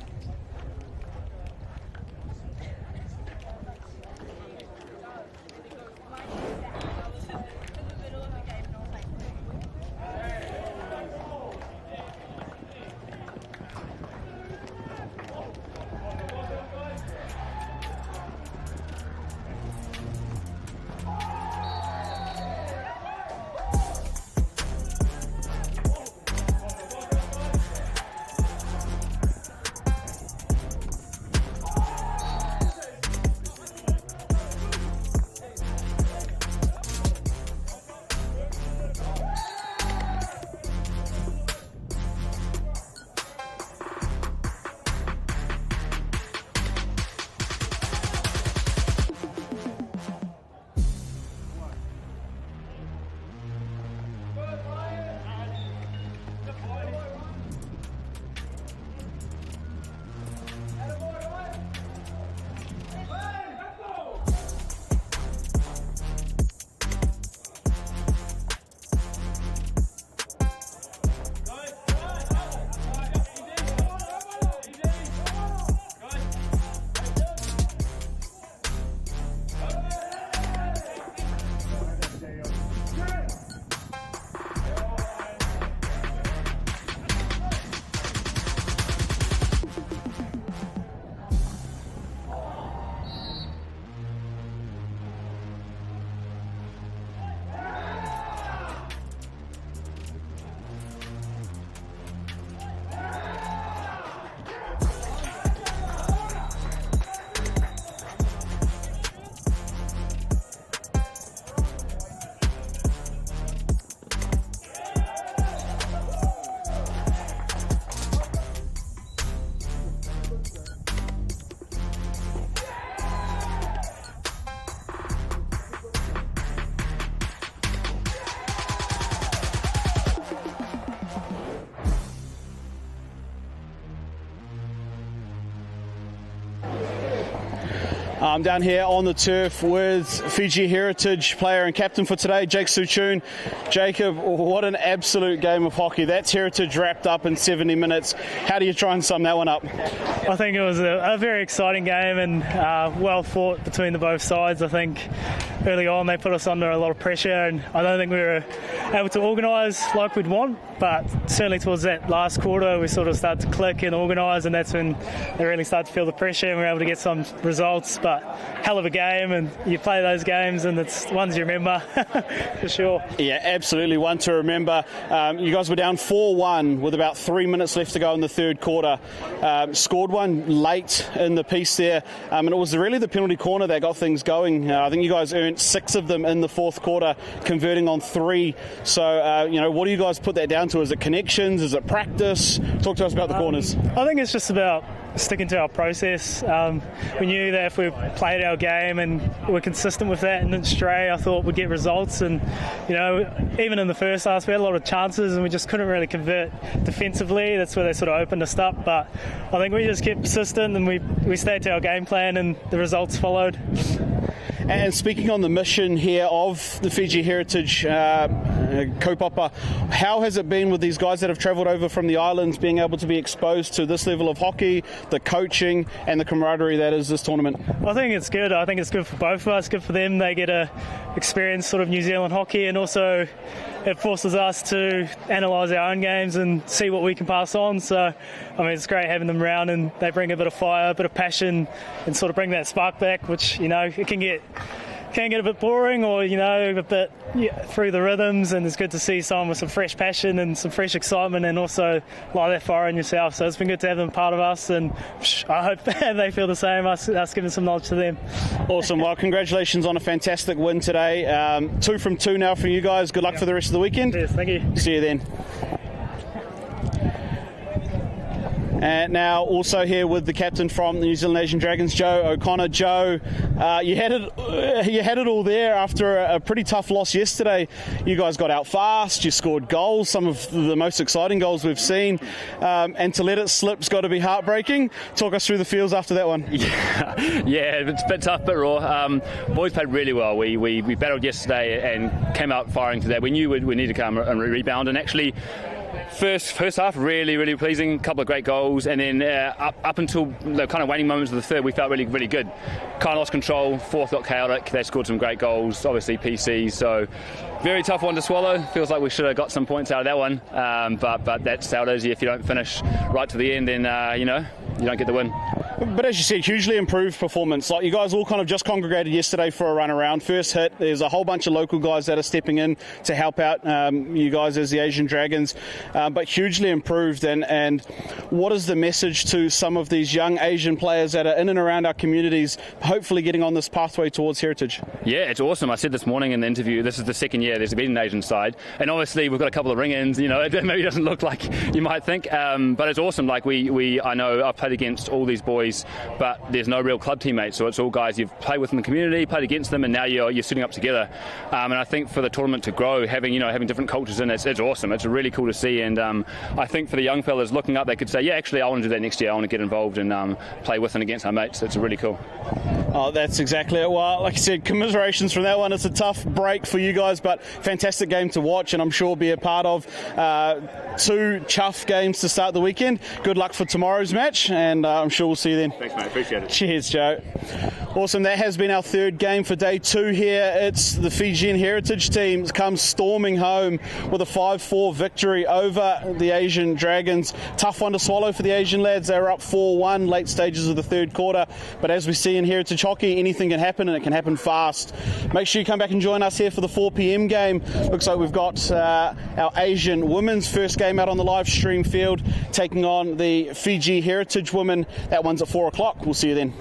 I'm down here on the turf with Fiji Heritage player and captain for today, Jake Suchun. Jacob, what an absolute game of hockey. That's Heritage wrapped up in 70 minutes. How do you try and sum that one up? I think it was a very exciting game and well fought between the both sides. I think early on they put us under a lot of pressure and I don't think we were able to organise like we'd want, but certainly towards that last quarter we sort of started to click and organise, and that's when they really started to feel the pressure and we were able to get some results. But hell of a game, and you play those games and it's ones you remember for sure. Yeah, absolutely, one to remember. You guys were down 4-1 with about 3 minutes left to go in the third quarter. Scored one late in the piece there, and it was really the penalty corner that got things going. I think you guys earned 6 of them in the fourth quarter, converting on 3. So, what do you guys put that down to? Is it connections? Is it practice? Talk to us about the corners. I think it's just about sticking to our process. We knew that if we played our game and were consistent with that and didn't stray, I thought we'd get results. And even in the first half, we had a lot of chances and we just couldn't really convert defensively. That's where they sort of opened us up. But I think we just kept persistent and we stayed to our game plan, and the results followed. And speaking on the mission here of the Fiji Heritage kaupapa, how has it been with these guys that have travelled over from the islands being able to be exposed to this level of hockey, the coaching and the camaraderie that is this tournament? I think it's good. I think it's good for both of us, good for them. They get to experience sort of New Zealand hockey, and also it forces us to analyse our own games and see what we can pass on. So, it's great having them around, and they bring a bit of fire, a bit of passion, and sort of bring that spark back, which, it can get a bit boring or, a bit through the rhythms, and it's good to see someone with some fresh passion and some fresh excitement and also light that fire in yourself. So it's been good to have them part of us, and I hope they feel the same, us giving some knowledge to them. Awesome. Well, congratulations on a fantastic win today. 2 from 2 now for you guys. Good luck for the rest of the weekend. Yes, thank you. See you then. And now also here with the captain from the New Zealand Asian Dragons, Joe O'Connor. Joe, you had it all there after a pretty tough loss yesterday. You guys got out fast, you scored goals, some of the most exciting goals we've seen, and to let it slip's got to be heartbreaking. Talk us through the feels after that one. Yeah, it's a bit tough, bit raw. Boys played really well. We battled yesterday and came out firing today. We knew we needed to come and rebound, and actually First half, really, really pleasing. Couple of great goals, and then up until the kind of waning moments of the third, we felt really, really good. Kind of lost control. Fourth got chaotic. They scored some great goals, obviously PCs. So very tough one to swallow. Feels like we should have got some points out of that one. But that's how it is. If you don't finish right to the end, then you don't get the win. But as you said, hugely improved performance. Like, you guys all kind of just congregated yesterday for a run around. First hit, there's a whole bunch of local guys that are stepping in to help out you guys as the Asian Dragons, but hugely improved. And what is the message to some of these young Asian players that are in and around our communities, hopefully getting on this pathway towards heritage? Yeah, it's awesome. I said this morning in the interview, this is the second year there's been an Asian side, and obviously we've got a couple of ring-ins. It maybe doesn't look like you might think, but it's awesome. Like I know I've played against all these boys, but there's no real club teammates, so it's all guys you've played with in the community, played against them, and now you're sitting up together. And I think for the tournament to grow, having different cultures in it's awesome. It's really cool to see, and I think for the young fellas looking up, they could say, yeah, actually I want to do that next year. I want to get involved and play with and against our mates. It's really cool. Oh, that's exactly it. Well, like I said, commiserations from that one. It's a tough break for you guys, but fantastic game to watch, and I'm sure be a part of. 2 chuff games to start the weekend. Good luck for tomorrow's match, and I'm sure we'll see you then. Thanks, mate. Appreciate it. Cheers, Joe. Awesome. That has been our third game for day 2 here. It's the Fijian Heritage team comes storming home with a 5-4 victory over the Asian Dragons. Tough one to swallow for the Asian lads. They were up 4-1 late stages of the third quarter, but as we see in Heritage hockey, anything can happen, and it can happen fast. Make sure you come back and join us here for the 4 p.m. game. Looks like we've got our Asian women's first game out on the live stream field, taking on the Fiji Heritage women. That one's at 4 o'clock. We'll see you then.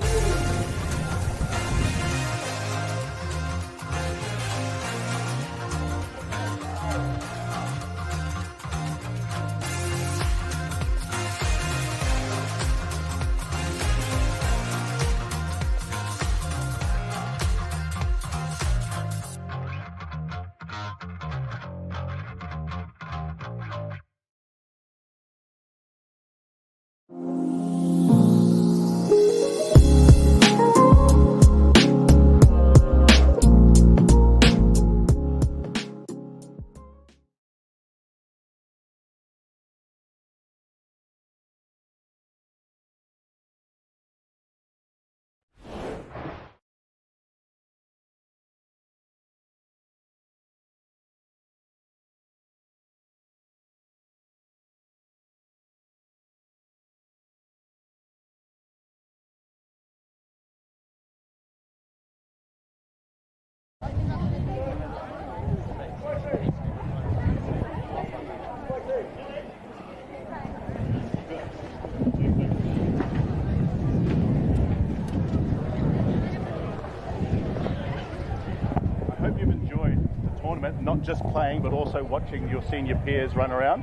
tournament, not just playing, but also watching your senior peers run around.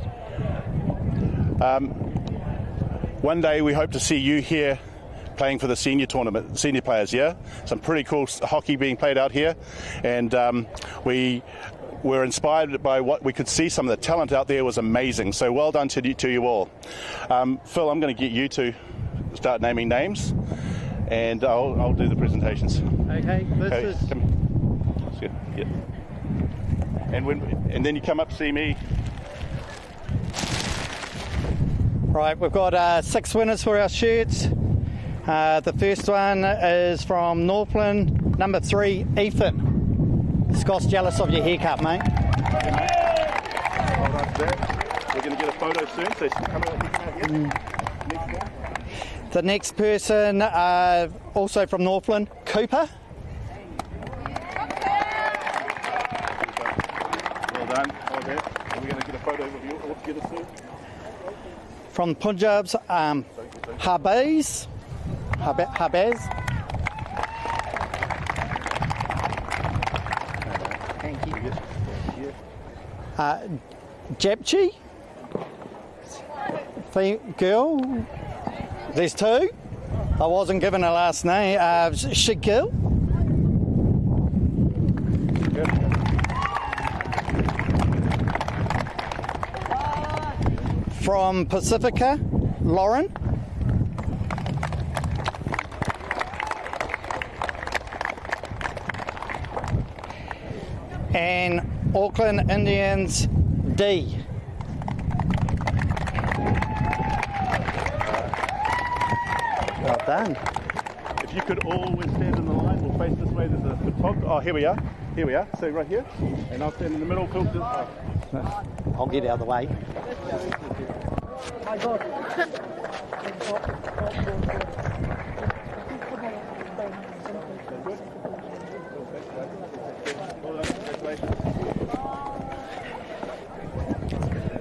One day we hope to see you here playing for the senior tournament, senior players, yeah? Some pretty cool hockey being played out here, and we were inspired by what we could see. Some of the talent out there was amazing, so well done to you all. Phil, I'm going to get you to start naming names, and I'll do the presentations. Okay, this is... Come. Yeah. And then you come up to see me. Right, we've got 6 winners for our shirts. The first one is from Northland, number 3, Ethan. Scott's jealous of your haircut, mate. Okay, mate. Hold on to that. We're going to get a photo soon, so come out here. Next one. The next person, also from Northland, Cooper. Well done. Hold that. We're going to get a photo of you all together soon. From Punjab's, Habaz. Thank you. Japchi. Girl. There's 2. I wasn't given a last name. Shigil. From Pacifica, Lauren. And Auckland Indians, D. Well done. If you could always stand in the line, we'll face this way. There's a photographer. Oh, here we are. Here we are. So right here. And I'll stand in the middle. Phil. I'll get out of the way.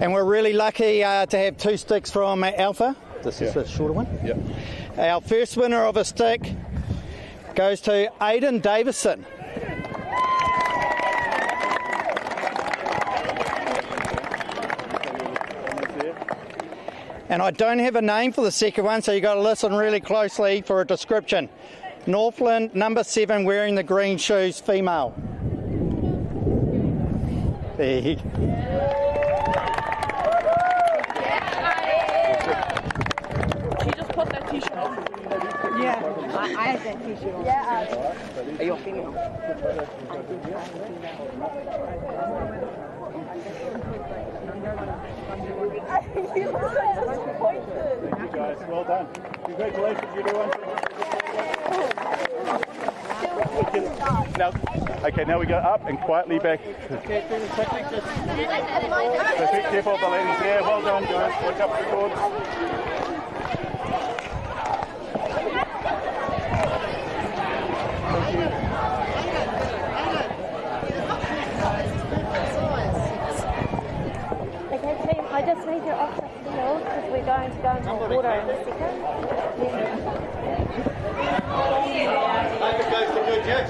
And we're really lucky to have 2 sticks from Alpha. This is the shorter one. Yeah. Our first winner of a stick goes to Aidan Davison. And I don't have a name for the second one, so you've got to listen really closely for a description. Northland, number 7, wearing the green shoes, female. There you go. She just put that t-shirt on. Yeah, I had that t-shirt on. Yeah. Are you a female? Thank you guys, well done. Congratulations, everyone. Now we go up and quietly back. So be careful of the ladies there. Well done, guys. Look up the cord. Thank you. Okay, team, I just need you off the field because we're going to go into the water in a second. Yeah. Hope it goes to good, Jax.